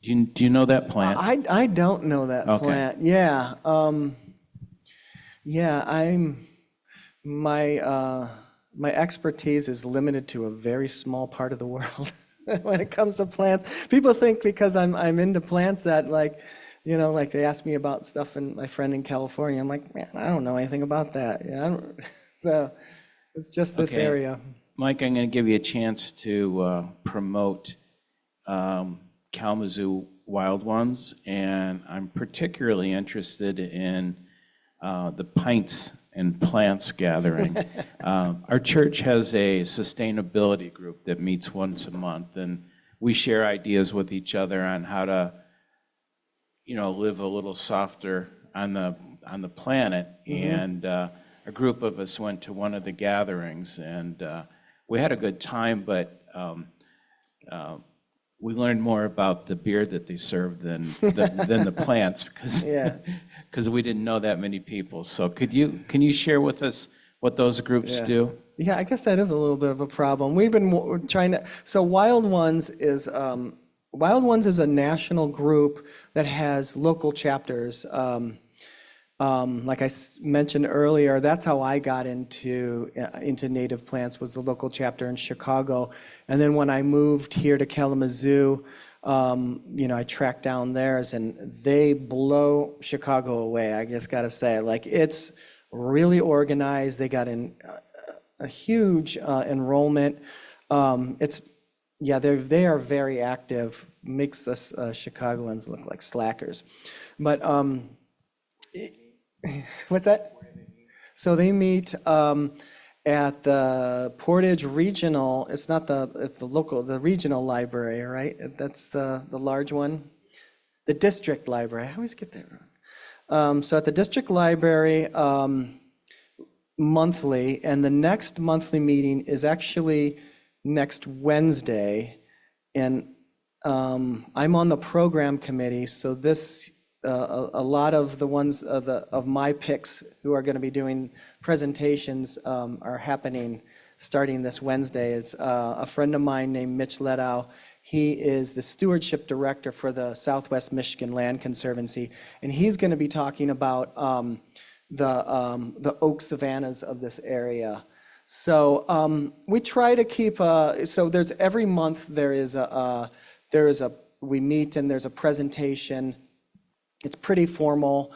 you know that plant? I don't know that plant. Yeah. Yeah, my expertise is limited to a very small part of the world when it comes to plants. People think because I'm into plants that like they ask me about stuff, and my friend in California, I'm like, man, I don't know anything about that. Yeah, so it's just this area. Mike, I'm going to give you a chance to promote Kalamazoo Wild Ones, and I'm particularly interested in the Pints and Plants gathering. Our church has a sustainability group that meets once a month, and we share ideas with each other on how to, live a little softer on the planet. And a group of us went to one of the gatherings, and we had a good time, but we learned more about the beer that they served than the plants, because we didn't know that many people. So can you share with us what those groups do? Yeah, I guess that is a little bit of a problem. We've been trying to. So Wild Ones is Wild Ones is a national group that has local chapters. Like I mentioned earlier, that's how I got into native plants, was the local chapter in Chicago. And then when I moved here to Kalamazoo, I tracked down theirs, and they blow Chicago away. I just got to say, like, it's really organized. They got in a huge enrollment. They are very active. Makes us Chicagoans look like slackers, but. What's that? So they meet at the Portage Regional. It's not it's the regional library, right? That's the large one. The district library. I always get that wrong. So at the district library monthly, and the next monthly meeting is actually next Wednesday, and I'm on the program committee. So this. A lot of the ones of my picks who are going to be doing presentations are happening starting this Wednesday. It's a friend of mine named Mitch Ledow. He is the stewardship director for the Southwest Michigan Land Conservancy, and he's going to be talking about the oak savannas of this area. So we try to keep. So there's every month we meet and there's a presentation. It's pretty formal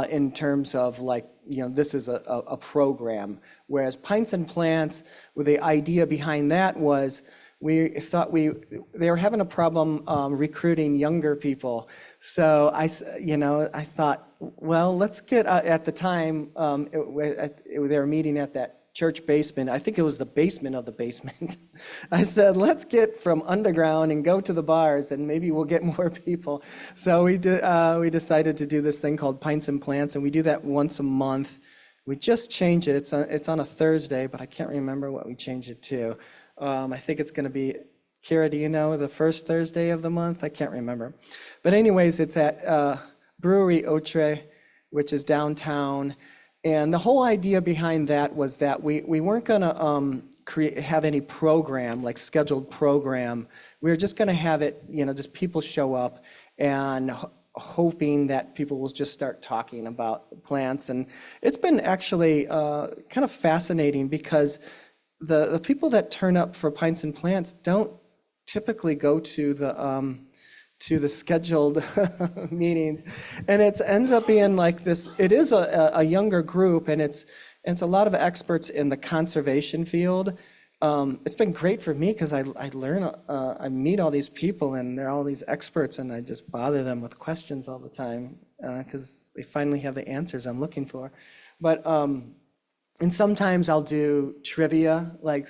in terms of this is a program. Whereas Pints and Plants, the idea behind that was we thought they were having a problem recruiting younger people. So I thought, well, let's get at the time they were meeting at that church basement. I think it was the basement of the basement. I said, let's get from underground and go to the bars, and maybe we'll get more people. So we decided to do this thing called Pints and Plants, and we do that once a month. We just changed it. It's on a Thursday, but I can't remember what we changed it to. I think it's going to be, Kara, do you know, the first Thursday of the month? I can't remember. But anyways, it's at Brewery Otre, which is downtown. And the whole idea behind that was that we weren't going to have any program, like scheduled program. We were just going to have it, just people show up and hoping that people will just start talking about plants. And it's been actually kind of fascinating because the people that turn up for Pints and Plants don't typically go to the scheduled meetings, and it ends up being like this. It is a younger group, and it's a lot of experts in the conservation field. It's been great for me because I learn, I meet all these people, and they're all these experts, and I just bother them with questions all the time because they finally have the answers I'm looking for. But and sometimes I'll do trivia, like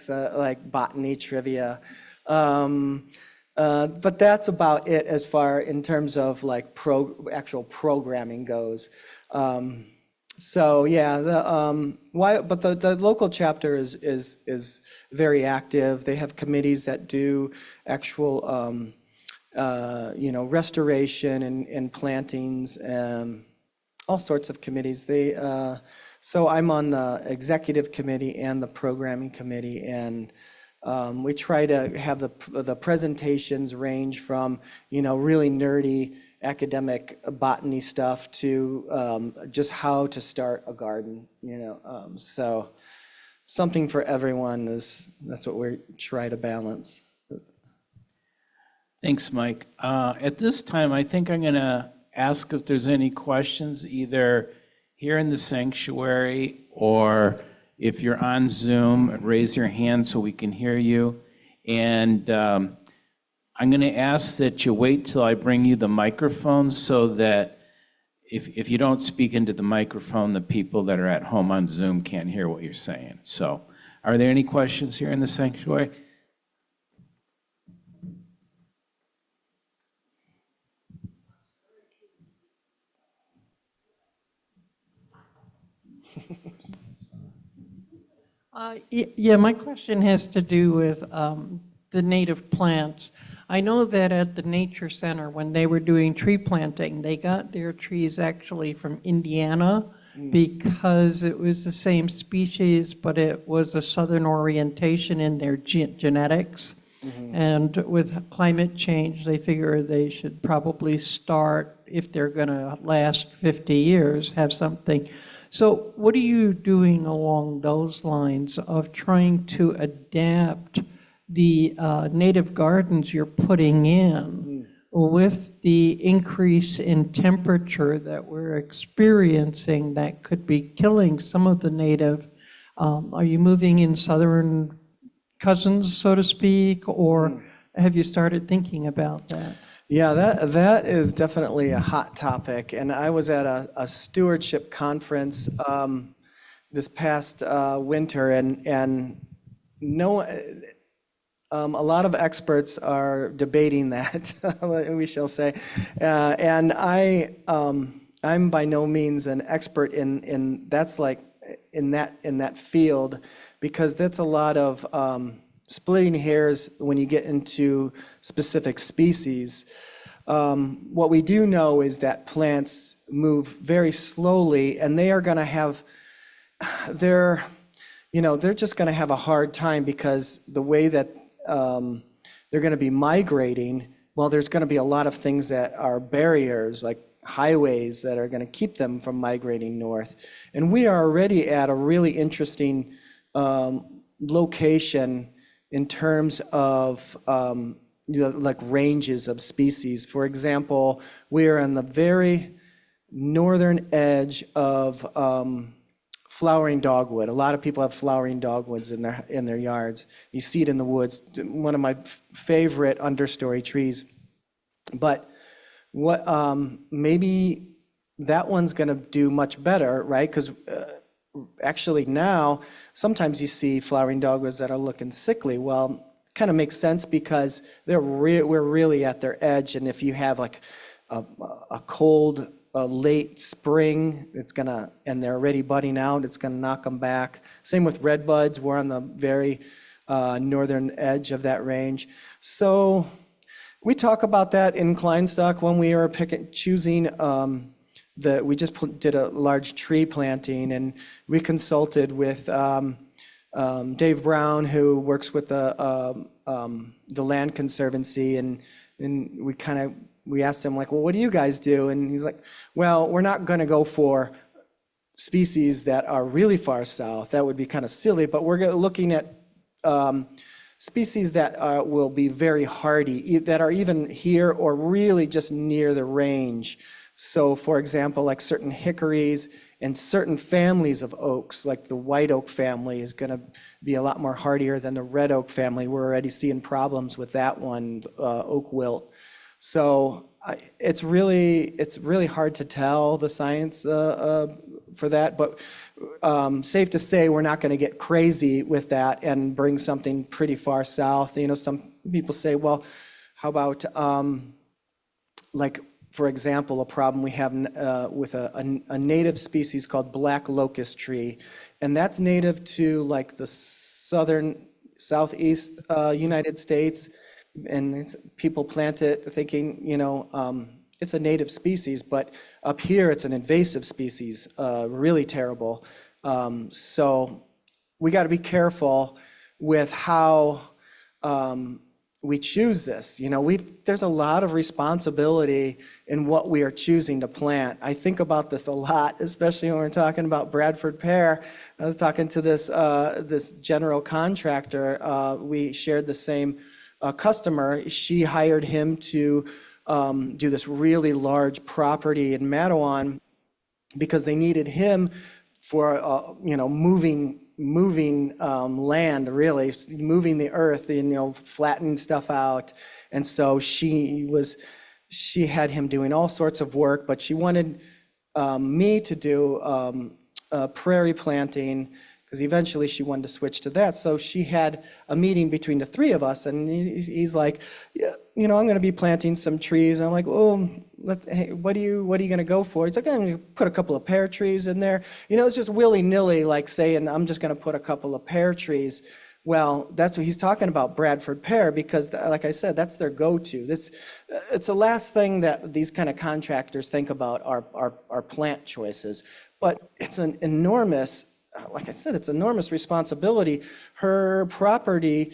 botany trivia. But that's about it as far in terms of actual programming goes. So yeah, but the local chapter is very active. They have committees that do actual restoration and plantings and all sorts of committees. So I'm on the executive committee and the programming committee, and we try to have the presentations range from, really nerdy academic botany stuff to just how to start a garden, So something for everyone that's what we try to balance. Thanks, Mike. At this time, I think I'm going to ask if there's any questions, either here in the sanctuary or if you're on Zoom, raise your hand so we can hear you. And I'm going to ask that you wait till I bring you the microphone so that if you don't speak into the microphone, the people that are at home on Zoom can't hear what you're saying. So are there any questions here in the sanctuary? Yeah, my question has to do with the native plants. I know that at the Nature Center, when they were doing tree planting, they got their trees actually from Indiana because it was the same species, but it was a southern orientation in their genetics. And with climate change, they figure they should probably start, if they're going to last 50 years, have something. So what are you doing along those lines of trying to adapt the native gardens you're putting in with the increase in temperature that we're experiencing that could be killing some of the native? Are you moving in southern cousins, so to speak, or have you started thinking about that? Yeah, that is definitely a hot topic. And I was at a stewardship conference this past winter, and no, a lot of experts are debating that, we shall say. And I'm by no means an expert in that's like in that field, because that's a lot of splitting hairs when you get into specific species. What we do know is that plants move very slowly, and they are going to have they're just going to have a hard time, because the way that they're going to be migrating, well, there's going to be a lot of things that are barriers, like highways, that are going to keep them from migrating north. And we are already at a really interesting location in terms of like ranges of species. For example, we are on the very northern edge of flowering dogwood. A lot of people have flowering dogwoods in their yards. You see it in the woods. One of my favorite understory trees. But what maybe that one's going to do much better, right? Because actually now sometimes you see flowering dogwoods that are looking sickly. Well, kind of makes sense, because we're really at their edge, and if you have like a cold late spring, and they're already budding out, it's gonna knock them back. Same with redbuds. We're on the very northern edge of that range. So we talk about that in Kleinstock when we are choosing. We just did a large tree planting, and we consulted with Dave Brown, who works with the Land Conservancy, and we asked him, like, well, what do you guys do? And he's like, well, we're not going to go for species that are really far south. That would be kind of silly, but we're looking at species that will be very hardy, that are even here or really just near the range. So, for example, like certain hickories and certain families of oaks, like the white oak family is going to be a lot more hardier than the red oak family. We're already seeing problems with that one, oak wilt. So it's really hard to tell the science for that, but safe to say we're not going to get crazy with that and bring something pretty far south. Some people say, well, how about like, for example, a problem we have with a native species called black locust tree, and that's native to like the southeast United States, and people plant it thinking, it's a native species, but up here it's an invasive species, really terrible. So we got to be careful with how we choose this. There's a lot of responsibility in what we are choosing to plant. I think about this a lot, especially when we're talking about Bradford pear. I was talking to this general contractor. We shared the same customer. She hired him to do this really large property in Mattawan because they needed him for moving land, really moving the earth, flattening stuff out. And so she had him doing all sorts of work, but she wanted me to do prairie planting, because eventually she wanted to switch to that. So she had a meeting between the three of us, and he's like, yeah, I'm going to be planting some trees. And I'm like, oh, hey, what are you going to go for? He's like, I'm going to put a couple of pear trees in there. It's just willy-nilly, like saying, I'm just going to put a couple of pear trees. Well, that's what he's talking about, Bradford pear, because like I said, that's their go-to. It's the last thing that these kind of contractors think about are plant choices. But it's an enormous, like I said, it's enormous responsibility. Her property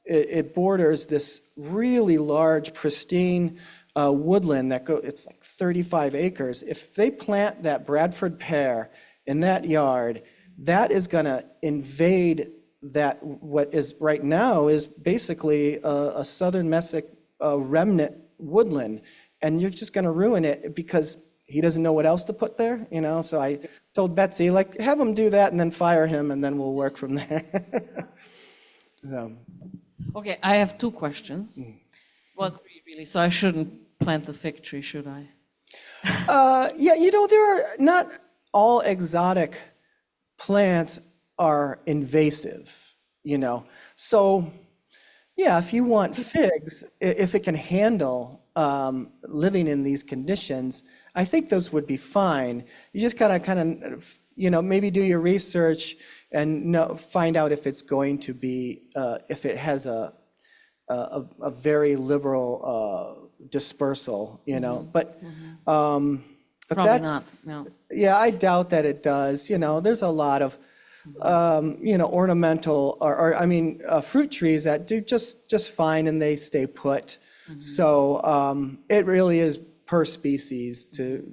it borders this really large, pristine woodland it's like 35 acres. If they plant that Bradford pear in that yard, that is going to invade that, what is right now is basically a southern mesic remnant woodland, and you're just going to ruin it because he doesn't know what else to put there, you know? So I told Betsy, like, have him do that and then fire him, and then we'll work from there. So. Okay, I have two questions. Well, three really, so I shouldn't plant the fig tree, should I? Yeah, you know, there are not all exotic plants are invasive, you know. So, yeah, if you want figs, if it can handle living in these conditions, I think those would be fine. You just gotta kind of, you know, maybe do your research and find out if it's going to be, if it has a very liberal dispersal, you know. But Probably that's, not, no. yeah, I doubt that it does. You know, there's a lot of, you know, ornamental or I mean, fruit trees that do just fine and they stay put. So it really is per species to,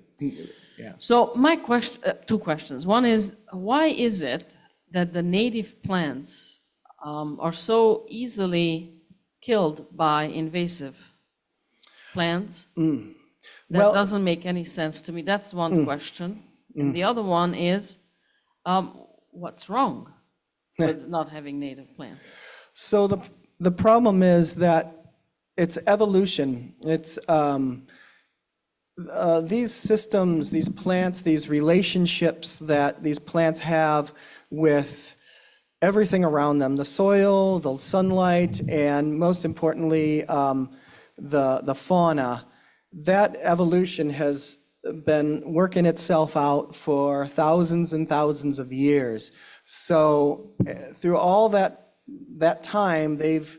yeah. So my question, two questions. One is, why is it that the native plants are so easily killed by invasive plants? That Well- doesn't make any sense to me. That's one question. And the other one is, what's wrong with not having native plants? So the problem is that it's evolution. It's these systems, these plants, these relationships that these plants have with everything around them, the soil, the sunlight, and most importantly, the fauna. That evolution has been working itself out for thousands and thousands of years. So through all that time, they've,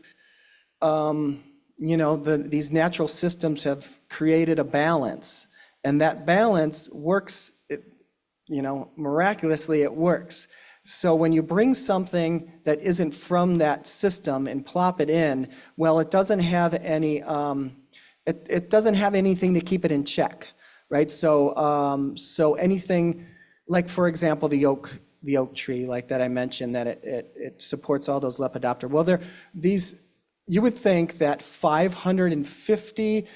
you know, these natural systems have created a balance, and that balance works, you know, miraculously it works. So when you bring something that isn't from that system and plop it in, well, it doesn't have any, it doesn't have anything to keep it in check, right? So, so anything, like for example, the oak tree, like that I mentioned, that it supports all those Lepidoptera. Well, you would think that 550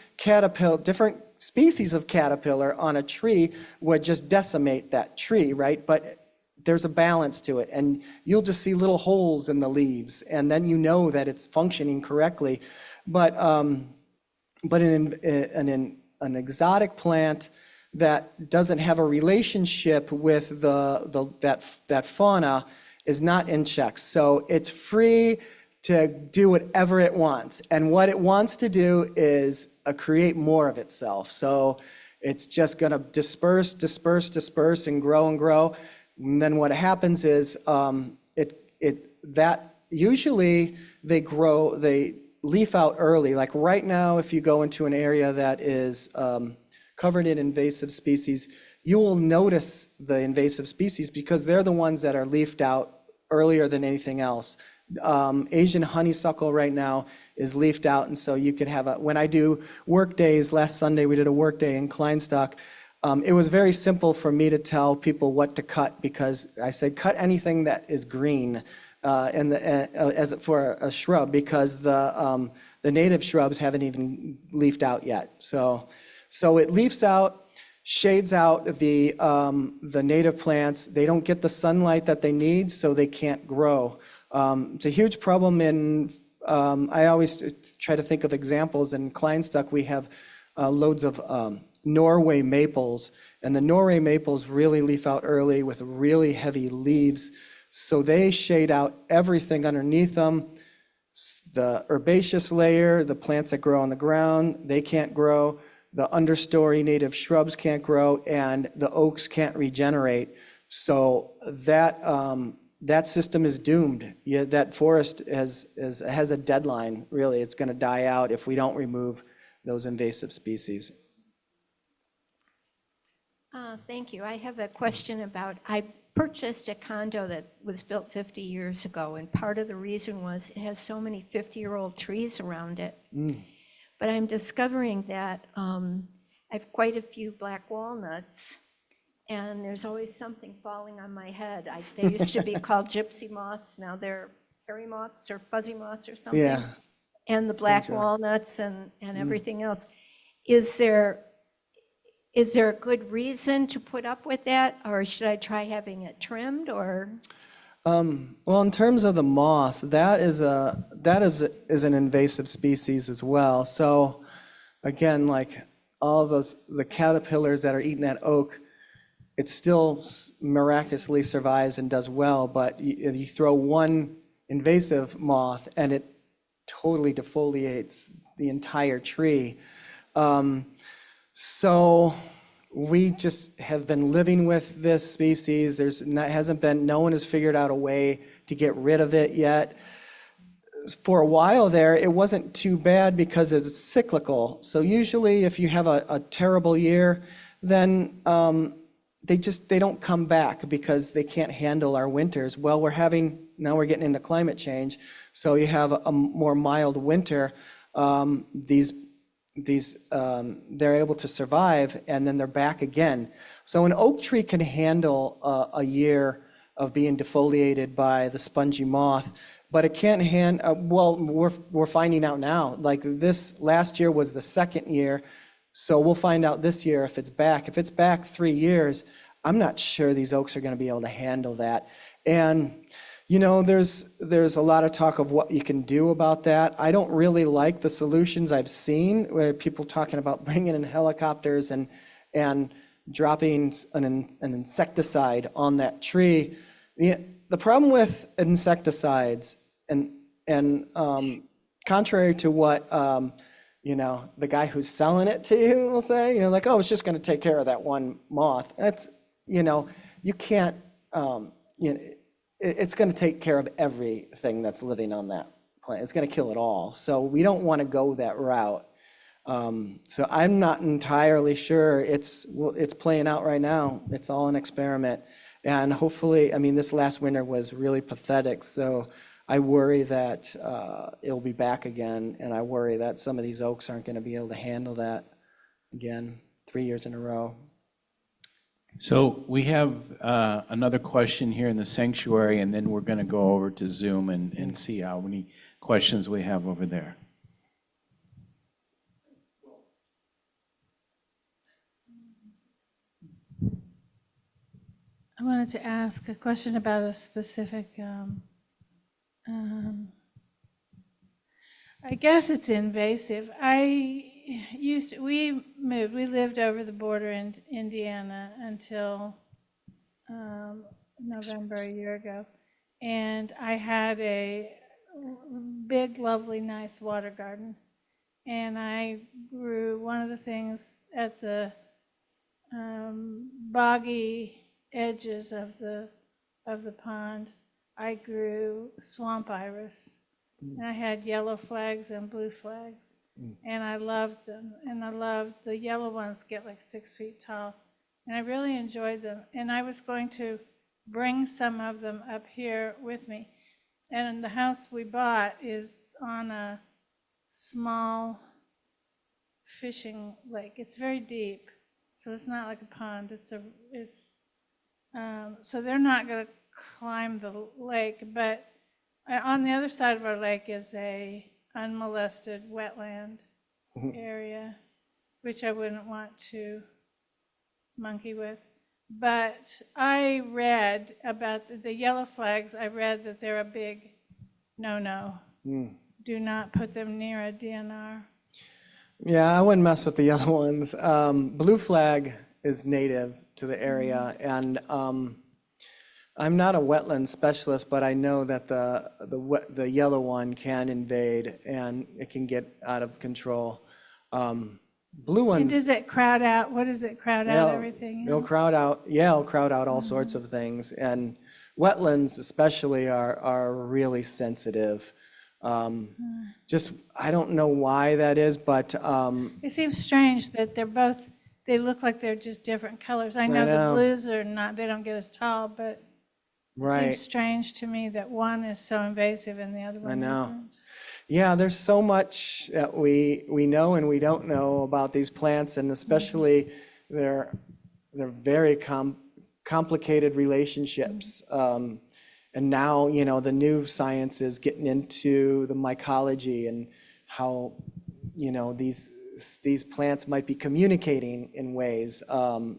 different species of caterpillar on a tree would just decimate that tree, right? But there's a balance to it, and you'll just see little holes in the leaves, and then you know that it's functioning correctly. But in an exotic plant that doesn't have a relationship with that fauna is not in check. So it's free to do whatever it wants, and what it wants to do is create more of itself. So it's just going to disperse, and grow. And then what happens is that usually they leaf out early. Like right now, if you go into an area that is covered in invasive species, you will notice the invasive species because they're the ones that are leafed out earlier than anything else. Asian honeysuckle right now is leafed out, and so you could have when I do work days, last Sunday we did a work day in Kleinstock. It was very simple for me to tell people what to cut because I said cut anything that is green for a shrub because the native shrubs haven't even leafed out yet. So it leaves out, shades out the native plants. They don't get the sunlight that they need, so they can't grow. It's a huge problem I always try to think of examples. In Kleinstock, we have loads of Norway maples, and the Norway maples really leaf out early with really heavy leaves, so they shade out everything underneath them. The herbaceous layer, the plants that grow on the ground, they can't grow. The understory native shrubs can't grow, and the oaks can't regenerate. So that system is doomed. Yeah, that forest has a deadline, really. It's going to die out if we don't remove those invasive species. Thank you. I have a question about, I purchased a condo that was built 50 years ago, and part of the reason was it has so many 50-year-old trees around it. But I'm discovering that I have quite a few black walnuts, and there's always something falling on my head. They used to be called gypsy moths, now they're hairy moths or fuzzy moths or something. Yeah. And the black walnuts and everything else. Is there a good reason to put up with that, or should I try having it trimmed, or? Well, in terms of the moss, that is an invasive species as well. So again, like all the caterpillars that are eating that oak, it still miraculously survives and does well, but you throw one invasive moth and it totally defoliates the entire tree. So we just have been living with this species. No one has figured out a way to get rid of it yet. For a while there, it wasn't too bad because it's cyclical. So usually if you have a terrible year, then they don't come back because they can't handle our winters. Well, now we're getting into climate change. So you have a more mild winter. They're able to survive, and then they're back again. So an oak tree can handle a year of being defoliated by the spongy moth, but it can't well, we're finding out now. Like this last year was the second year, so we'll find out this year if it's back. If it's back 3 years, I'm not sure these oaks are going to be able to handle that. And you know, there's a lot of talk of what you can do about that. I don't really like the solutions I've seen where people talking about bringing in helicopters and dropping an insecticide on that tree. The problem with insecticides, and contrary to what the guy who's selling it to you will say, like, oh, it's just going to take care of that one moth. That's, you can't, it's going to take care of everything that's living on that plant. It's going to kill it all. So we don't want to go that route. So I'm not entirely sure. It's playing out right now. It's all an experiment. And hopefully, this last winter was really pathetic. So I worry that it'll be back again. And I worry that some of these oaks aren't going to be able to handle that again 3 years in a row. So we have another question here in the sanctuary, and then we're going to go over to Zoom and see how many questions we have over there. I wanted to ask a question about a specific, I guess it's invasive. We lived over the border in Indiana until November a year ago. And I had a big, lovely, nice water garden. And I grew one of the things at the boggy edges of the pond. I grew swamp iris. And I had yellow flags and blue flags. And I loved them. And I loved the yellow ones get like 6 feet tall. And I really enjoyed them. And I was going to bring some of them up here with me. And the house we bought is on a small fishing lake. It's very deep, so it's not like a pond. So they're not going to climb the lake, but on the other side of our lake is a unmolested wetland area, which I wouldn't want to monkey with. But I read about the yellow flags. I read that they're a big no-no. Do not put them near a DNR. Yeah, I wouldn't mess with the yellow ones. Blue flag is native to the area, and I'm not a wetland specialist, but I know that the yellow one can invade and it can get out of control. Blue ones. And does it crowd out? What does it crowd out? Everything else? It'll crowd out all sorts of things, and wetlands especially are really sensitive. Just I don't know why that is, but it seems strange that they look like they're just different colors. I know the blues are not, they don't get as tall, but Right. seems strange to me that one is so invasive and the other one know. isn't. Yeah, there's so much that we know and we don't know about these plants, and especially they're very complicated relationships. And now, the new science is getting into the mycology and how, these plants might be communicating in ways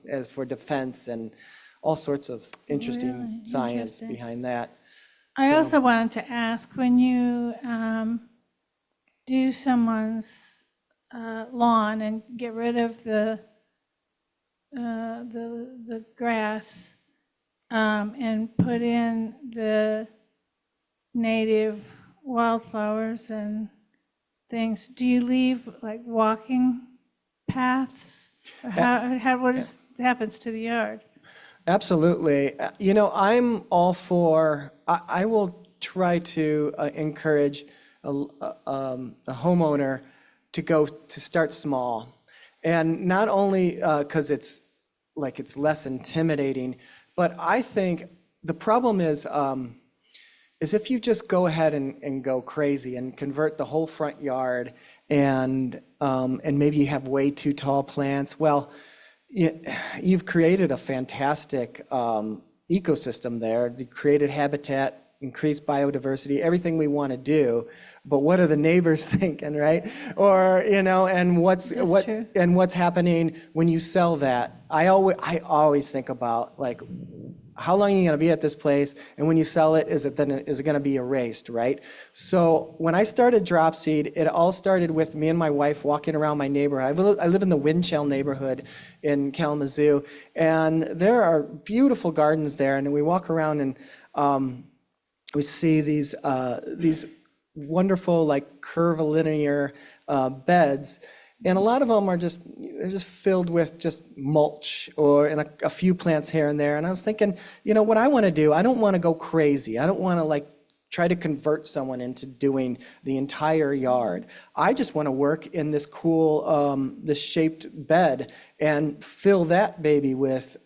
as for defense and all sorts of interesting science interesting. behind that. I also wanted to ask, when you do someone's lawn and get rid of the grass and put in the native wildflowers and things, do you leave like walking paths? Or what happens to the yard? Absolutely. I'm all for, I will try to encourage a homeowner to start small. And not only because it's less intimidating, but I think the problem is if you just go ahead and go crazy and convert the whole front yard and maybe you have way too tall plants, well, you've created a fantastic ecosystem there. You created habitat, increased biodiversity, everything we want to do. But what are the neighbors thinking, right? Or and what's true. and what's happening when you sell that? I always think about like, how long are you going to be at this place? And when you sell it, is it going to be erased, right? So when I started Dropseed, it all started with me and my wife walking around my neighborhood. I live in the Windshell neighborhood in Kalamazoo, and there are beautiful gardens there. And we walk around and we see these wonderful like curvilinear beds. And a lot of them are just filled with just mulch and a few plants here and there. And I was thinking, what I want to do, I don't want to go crazy. I don't want to like try to convert someone into doing the entire yard. I just want to work in this cool, this shaped bed and fill that baby with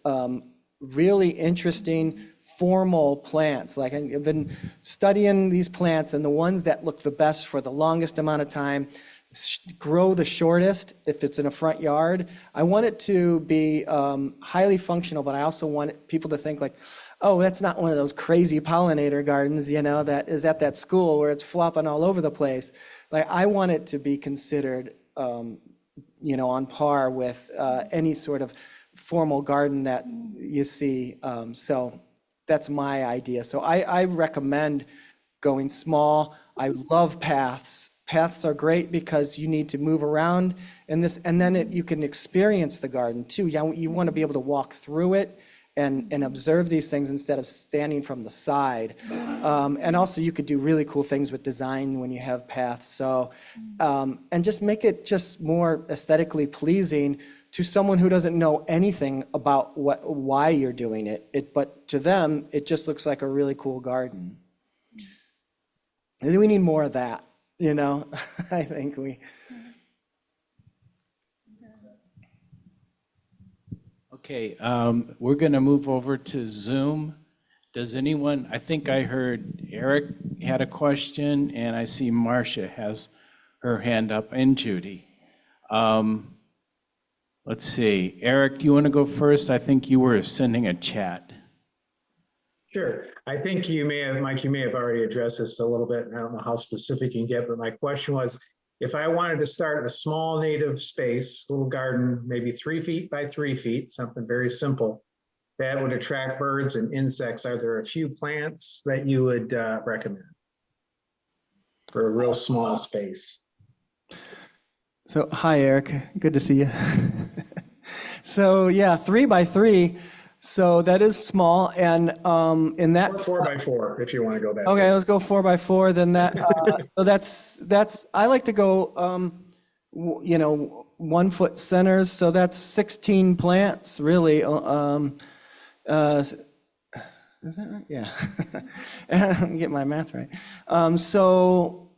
really interesting formal plants. Like I've been studying these plants, and the ones that look the best for the longest amount of time grow the shortest if it's in a front yard. I want it to be highly functional, but I also want people to think like, oh, that's not one of those crazy pollinator gardens, that is at that school where it's flopping all over the place. Like I want it to be considered, on par with any sort of formal garden that you see. So that's my idea. So I recommend going small. I love paths. Paths are great because you need to move around in this, and then you can experience the garden too. You want to be able to walk through it and observe these things instead of standing from the side. And also you could do really cool things with design when you have paths. So, and just make it just more aesthetically pleasing to someone who doesn't know anything about why you're doing it. But to them, it just looks like a really cool garden. And we need more of that. I think we. Okay, we're going to move over to Zoom. Does anyone, I think I heard Eric had a question, and I see Marcia has her hand up, and Judy. Let's see, Eric, do you want to go first? I think you were sending a chat. Sure. I think Mike, you may have already addressed this a little bit, and I don't know how specific you can get, but my question was, if I wanted to start a small native space, little garden, maybe 3 feet by 3 feet, something very simple, that would attract birds and insects, are there a few plants that you would recommend for a real small space? So, hi, Eric. Good to see you. So, yeah, 3 by 3. So that is small, and in that 4 by 4, if you want to go that. Okay, let's go 4 by 4. Then that so that's I like to go 1 foot centers. So that's 16 plants really. Is that right? Yeah. Get my math right. So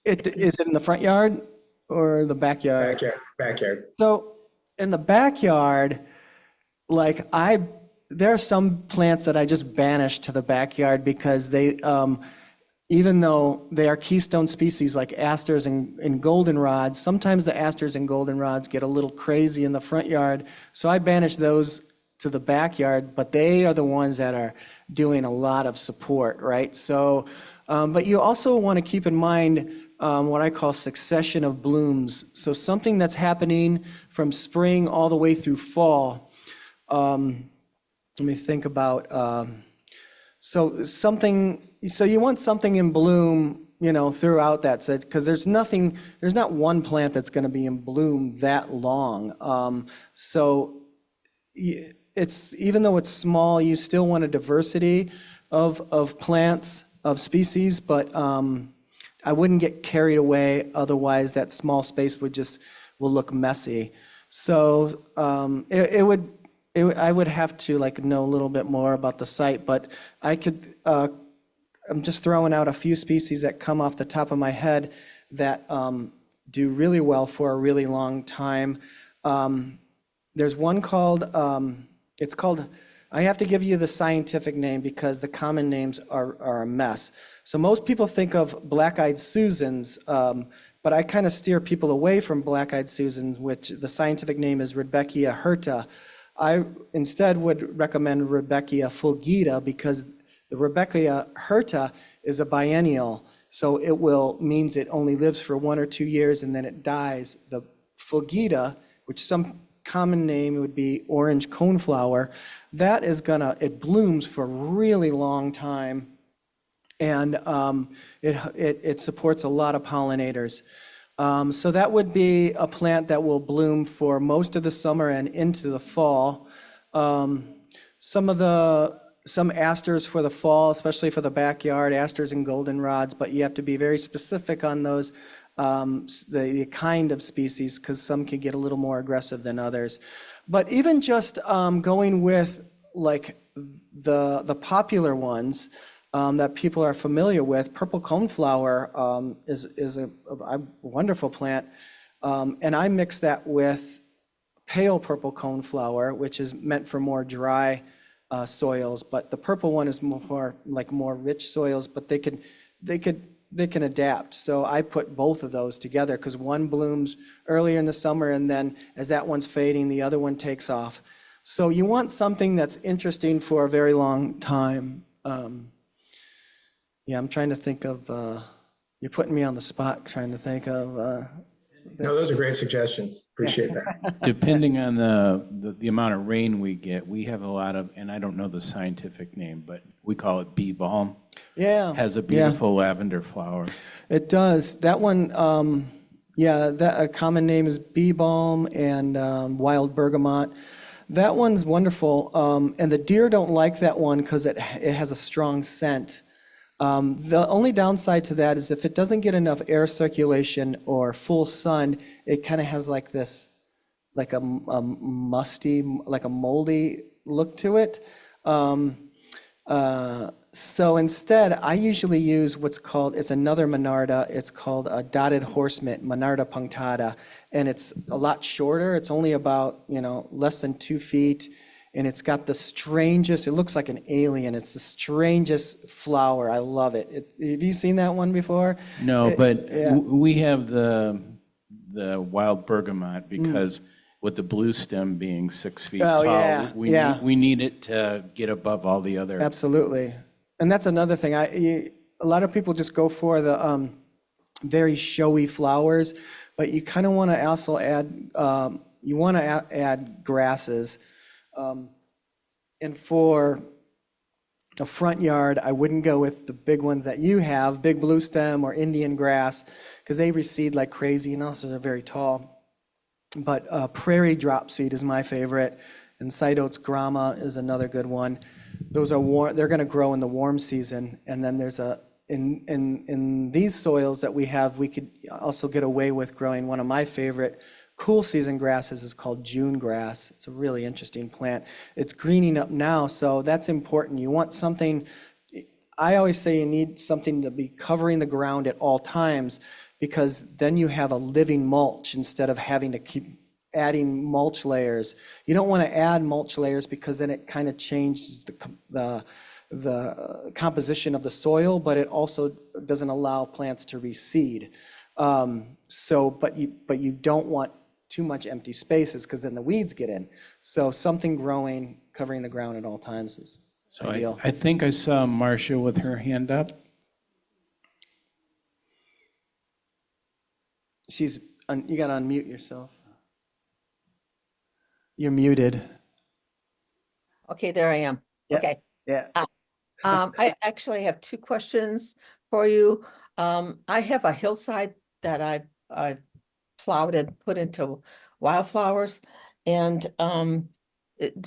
is it in the front yard or the backyard? Backyard. So in the backyard, like I there are some plants that I just banish to the backyard because they, even though they are keystone species like asters and goldenrods, sometimes the asters and goldenrods get a little crazy in the front yard. So I banish those to the backyard, but they are the ones that are doing a lot of support, right? So, but you also want to keep in mind what I call succession of blooms. So something that's happening from spring all the way through fall. Let me think about, so you want something in bloom, throughout that, because there's not one plant that's going to be in bloom that long. It's, even though it's small, you still want a diversity of plants, of species, but I wouldn't get carried away, otherwise that small space will look messy. So I would have to know a little bit more about the site, but I'm just throwing out a few species that come off the top of my head that do really well for a really long time. There's one called, I have to give you the scientific name because the common names are a mess. So most people think of black-eyed Susans, but I kind of steer people away from black-eyed Susans, which the scientific name is Rudbeckia hirta. I instead would recommend Rudbeckia fulgida because the Rudbeckia hirta is a biennial, so means it only lives for 1 or 2 years and then it dies. The fulgida, which some common name would be orange coneflower, that is it blooms for a really long time, and it supports a lot of pollinators. So that would be a plant that will bloom for most of the summer and into the fall. Some asters for the fall, especially for the backyard, asters and goldenrods, but you have to be very specific on those, the kind of species, because some can get a little more aggressive than others. But even just going with the popular ones that people are familiar with, purple coneflower is a wonderful plant, and I mix that with pale purple coneflower, which is meant for more dry soils, but the purple one is more rich soils, but they can adapt. So I put both of those together because one blooms earlier in the summer, and then as that one's fading, the other one takes off. So you want something that's interesting for a very long time. I'm trying to think of, you're putting me on the spot trying to think of. No, those are great suggestions. Appreciate that. Depending on the amount of rain we get, we have a lot of, and I don't know the scientific name, but we call it bee balm. Yeah. Has a beautiful lavender flower. It does. That one, a common name is bee balm and wild bergamot. That one's wonderful, and the deer don't like that one because it has a strong scent. The only downside to that is if it doesn't get enough air circulation or full sun, it kind of has a musty, like a moldy look to it. So instead, I usually use it's another Monarda. It's called a dotted horsemint, Monarda punctata, and it's a lot shorter. It's only about, less than 2 feet. And it's got the strangest, it looks like an alien. It's the strangest flower. I love it. Have you seen that one before? No, we have the wild bergamot because with the blue stem being 6 feet tall, we need it to get above all the other. Absolutely. And that's another thing. A lot of people just go for the very showy flowers, but you kind of want to also add, add grasses. And for a front yard, I wouldn't go with the big ones that you have, big blue stem or Indian grass, because they recede like crazy and also they're very tall. But prairie dropseed is my favorite, and Cytotes grama is another good one. Those are warm, they're going to grow in the warm season, and then there's in these soils that we have, we could also get away with growing one of my favorite cool season grasses is called June grass. It's a really interesting plant. It's greening up now, so that's important. You want something, I always say you need something to be covering the ground at all times, because then you have a living mulch instead of having to keep adding mulch layers. You don't want to add mulch layers because then it kind of changes the composition of the soil, but it also doesn't allow plants to reseed. But you don't want too much empty spaces because then the weeds get in. So something growing, covering the ground at all times is So ideal. I think I saw Marcia with her hand up. You got to unmute yourself. You're muted. Okay, there I am. Yep. Okay. Yeah. I actually have two questions for you. I have a hillside that I've plowed and put into wildflowers. And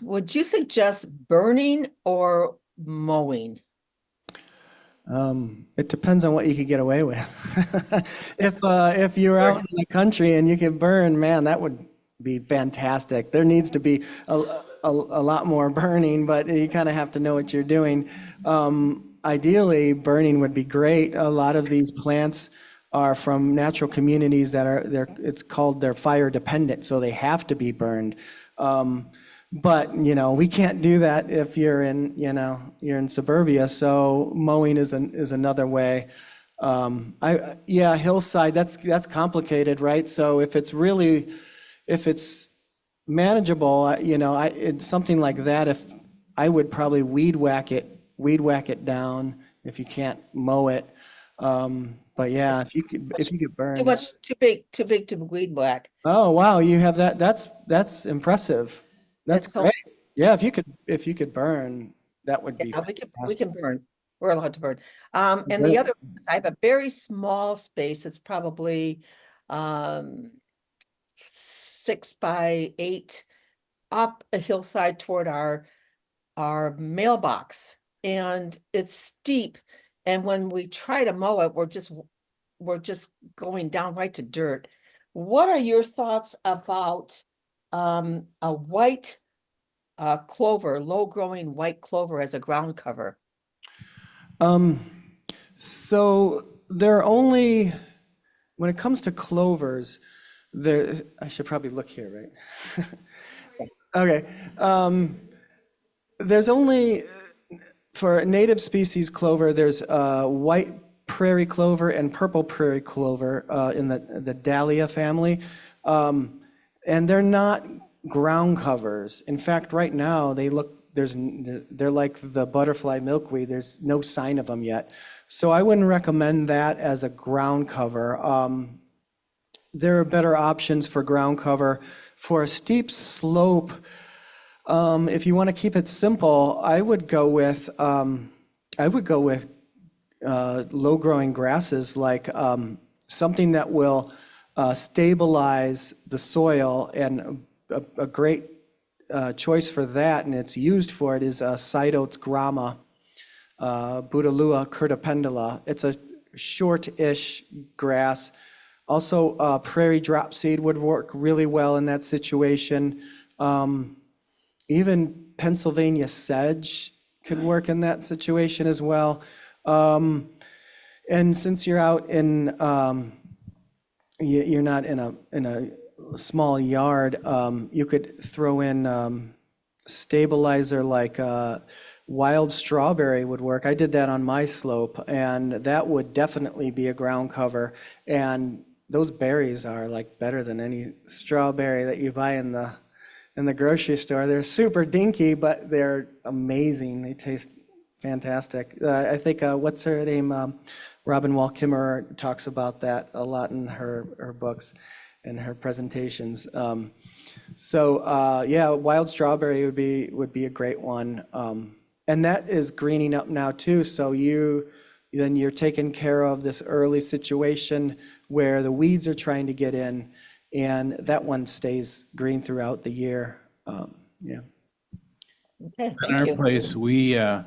would you suggest burning or mowing? It depends on what you could get away with. If you're out in the country and you can burn, man, that would be fantastic. There needs to be a lot more burning, but you kind of have to know what you're doing. Ideally, burning would be great. A lot of these plants are from natural communities that it's called they're fire dependent, so they have to be burned. But, we can't do that if you're in suburbia, so mowing is another way. Hillside, that's complicated, right? So if it's manageable, it's something like that, if I would probably weed whack it down if you can't mow it. But yeah, if you could burn. Too big to weed whack. Oh, wow, you have that. That's impressive. That's It's so- great. Yeah, if you could burn, that would be Yeah, we fantastic. can burn. We're allowed to burn. And the other, I have a very small space. It's probably 6 by 8 up a hillside toward our mailbox, and it's steep. And when we try to mow it, we're just going down right to dirt. What are your thoughts about a white clover, low-growing white clover as a ground cover? So there are only, when it comes to clovers, I should probably look here, right? Okay. There's only, for native species clover, there's white prairie clover and purple prairie clover in the Dahlia family. And they're not ground covers. In fact, right now, they're like the butterfly milkweed. There's no sign of them yet. So I wouldn't recommend that as a ground cover. There are better options for ground cover. For a steep slope, if you want to keep it simple, I would go with low-growing grasses, like something that will stabilize the soil. And a great choice for that, and it's used for it, is Sidotes grama, Budalua curtipendula. It's a short-ish grass. Also, prairie dropseed would work really well in that situation. Even Pennsylvania sedge could work in that situation as well. And since you're out in, you're not in a small yard, you could throw in stabilizer like wild strawberry would work. I did that on my slope, and that would definitely be a ground cover. And those berries are like better than any strawberry that you buy in the grocery store. They're super dinky, but they're amazing. They taste fantastic. I think, what's her name? Robin Wall Kimmerer talks about that a lot in her books and her presentations. Wild strawberry would be a great one. And that is greening up now too. So you're taking care of this early situation where the weeds are trying to get in, and that one stays green throughout the year. Okay, In thank our you. place, we are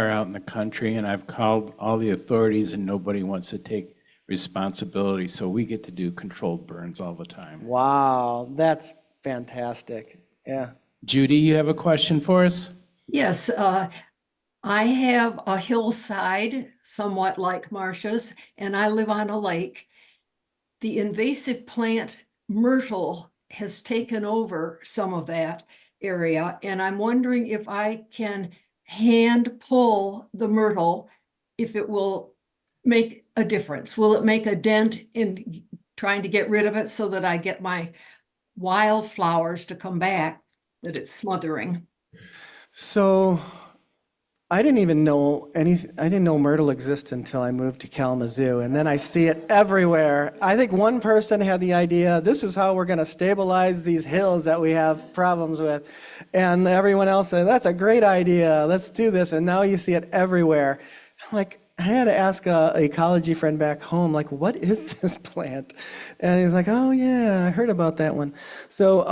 out in the country, and I've called all the authorities, and nobody wants to take responsibility, so we get to do controlled burns all the time. Wow, that's fantastic. Yeah. Judy, you have a question for us? Yes, I have a hillside, somewhat like Marcia's, and I live on a lake. The invasive plant myrtle has taken over some of that area. And I'm wondering if I can hand pull the myrtle, if it will make a difference. Will it make a dent in trying to get rid of it so that I get my wildflowers to come back that it's smothering? So I didn't even know I didn't know myrtle existed until I moved to Kalamazoo, and then I see it everywhere. I think one person had the idea, this is how we're going to stabilize these hills that we have problems with. And everyone else said, that's a great idea, let's do this. And now you see it everywhere. I'm like, I had to ask a ecology friend back home, like, what is this plant? And he's like, oh yeah, I heard about that one. So,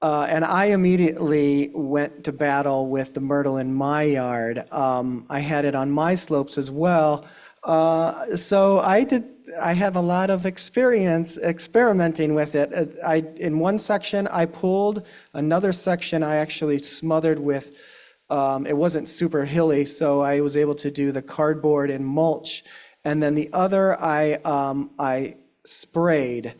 and I immediately went to battle with the myrtle in my yard. I had it on my slopes as well. So I have a lot of experience experimenting with it. In one section I pulled, another section I actually smothered with, it wasn't super hilly, so I was able to do the cardboard and mulch. And then the other I sprayed.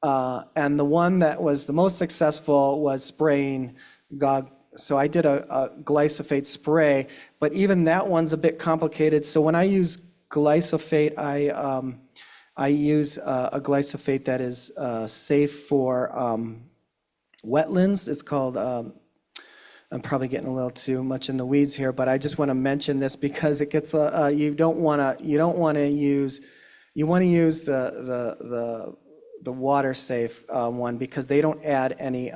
And the one that was the most successful was spraying GOG. So I did a glyphosate spray, but even that one's a bit complicated. So when I use glyphosate, I use a glyphosate that is safe for wetlands. It's called, I'm probably getting a little too much in the weeds here, but I just want to mention this because it gets, you want to use the water safe one because they don't add any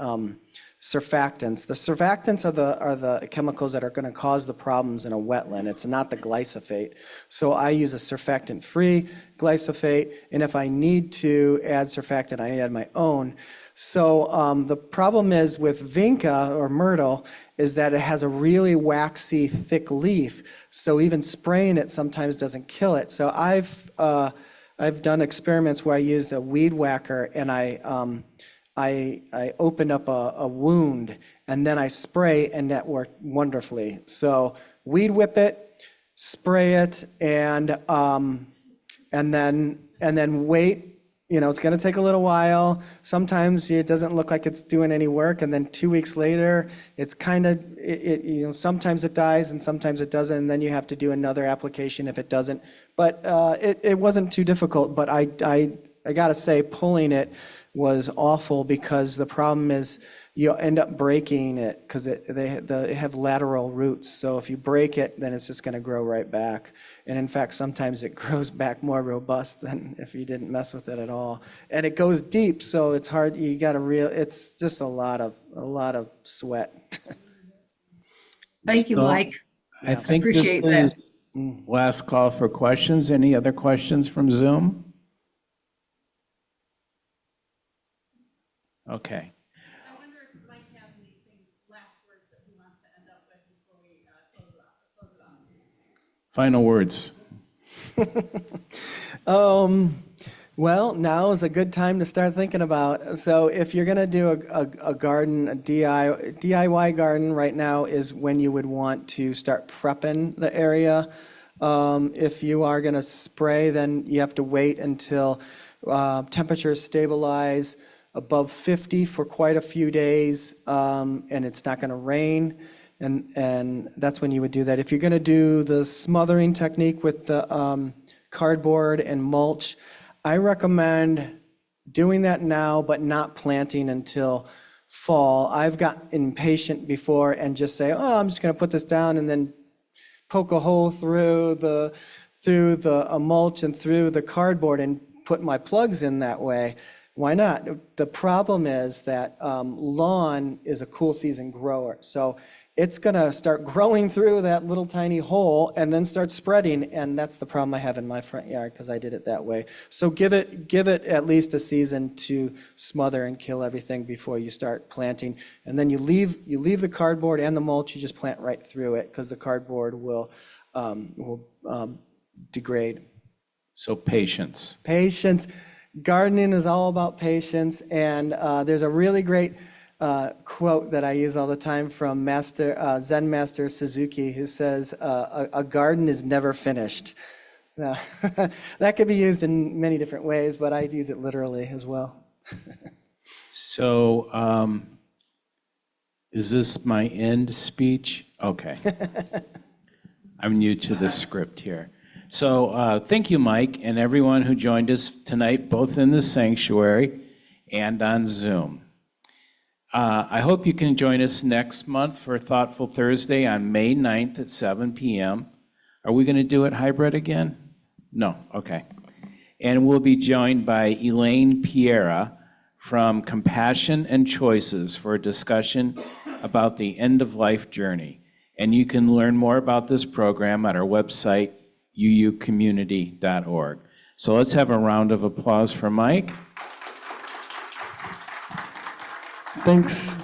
surfactants. The surfactants are the chemicals that are going to cause the problems in a wetland. It's not the glyphosate. So I use a surfactant-free glyphosate, and if I need to add surfactant, I add my own. So the problem is with vinca or myrtle is that it has a really waxy, thick leaf. So even spraying it sometimes doesn't kill it. So I've done experiments where I used a weed whacker and I opened up a wound and then I spray, and that worked wonderfully. So weed whip it, spray it, and then wait. You know, it's going to take a little while. Sometimes it doesn't look like it's doing any work, and then 2 weeks later, it's kind of, sometimes it dies and sometimes it doesn't, and then you have to do another application if it doesn't. But it wasn't too difficult, but I got to say, pulling it was awful because the problem is you end up breaking it because they have lateral roots. So if you break it, then it's just going to grow right back. And in fact, sometimes it grows back more robust than if you didn't mess with it at all. And it goes deep, so it's hard. You got to it's just a lot of sweat. Thank you, So, Mike. I think this appreciate that. is last call for questions. Any other questions from Zoom? Okay. I wonder if Mike has anything, last words that he wants to end up with before we close it off. Final words. Well, now is a good time to start thinking about. So if you're going to do a garden, a DIY garden right now is when you would want to start prepping the area. If you are going to spray, then you have to wait until temperatures stabilize above 50 for quite a few days, and it's not going to rain. And that's when you would do that. If you're going to do the smothering technique with the cardboard and mulch, I recommend doing that now, but not planting until fall. I've gotten impatient before and just say, oh, I'm just going to put this down and then poke a hole through the mulch and through the cardboard and put my plugs in that way. Why not? The problem is that lawn is a cool season grower. So it's going to start growing through that little tiny hole and then start spreading. And that's the problem I have in my front yard because I did it that way. So give it at least a season to smother and kill everything before you start planting. And then you leave the cardboard and the mulch, you just plant right through it because the cardboard will degrade. So patience. Patience. Gardening is all about patience, and there's a really great quote that I use all the time from Zen Master Suzuki, who says, a garden is never finished. Now, that could be used in many different ways, but I use it literally as well. So, is this my end speech? Okay. I'm new to the script here. So, thank you, Mike, and everyone who joined us tonight, both in the sanctuary and on Zoom. I hope you can join us next month for Thoughtful Thursday on May 9th at 7 p.m. Are we going to do it hybrid again? No, okay. And we'll be joined by Elaine Piera from Compassion and Choices for a discussion about the end-of-life journey. And you can learn more about this program at our website, uucommunity.org. So let's have a round of applause for Mike. Thanks.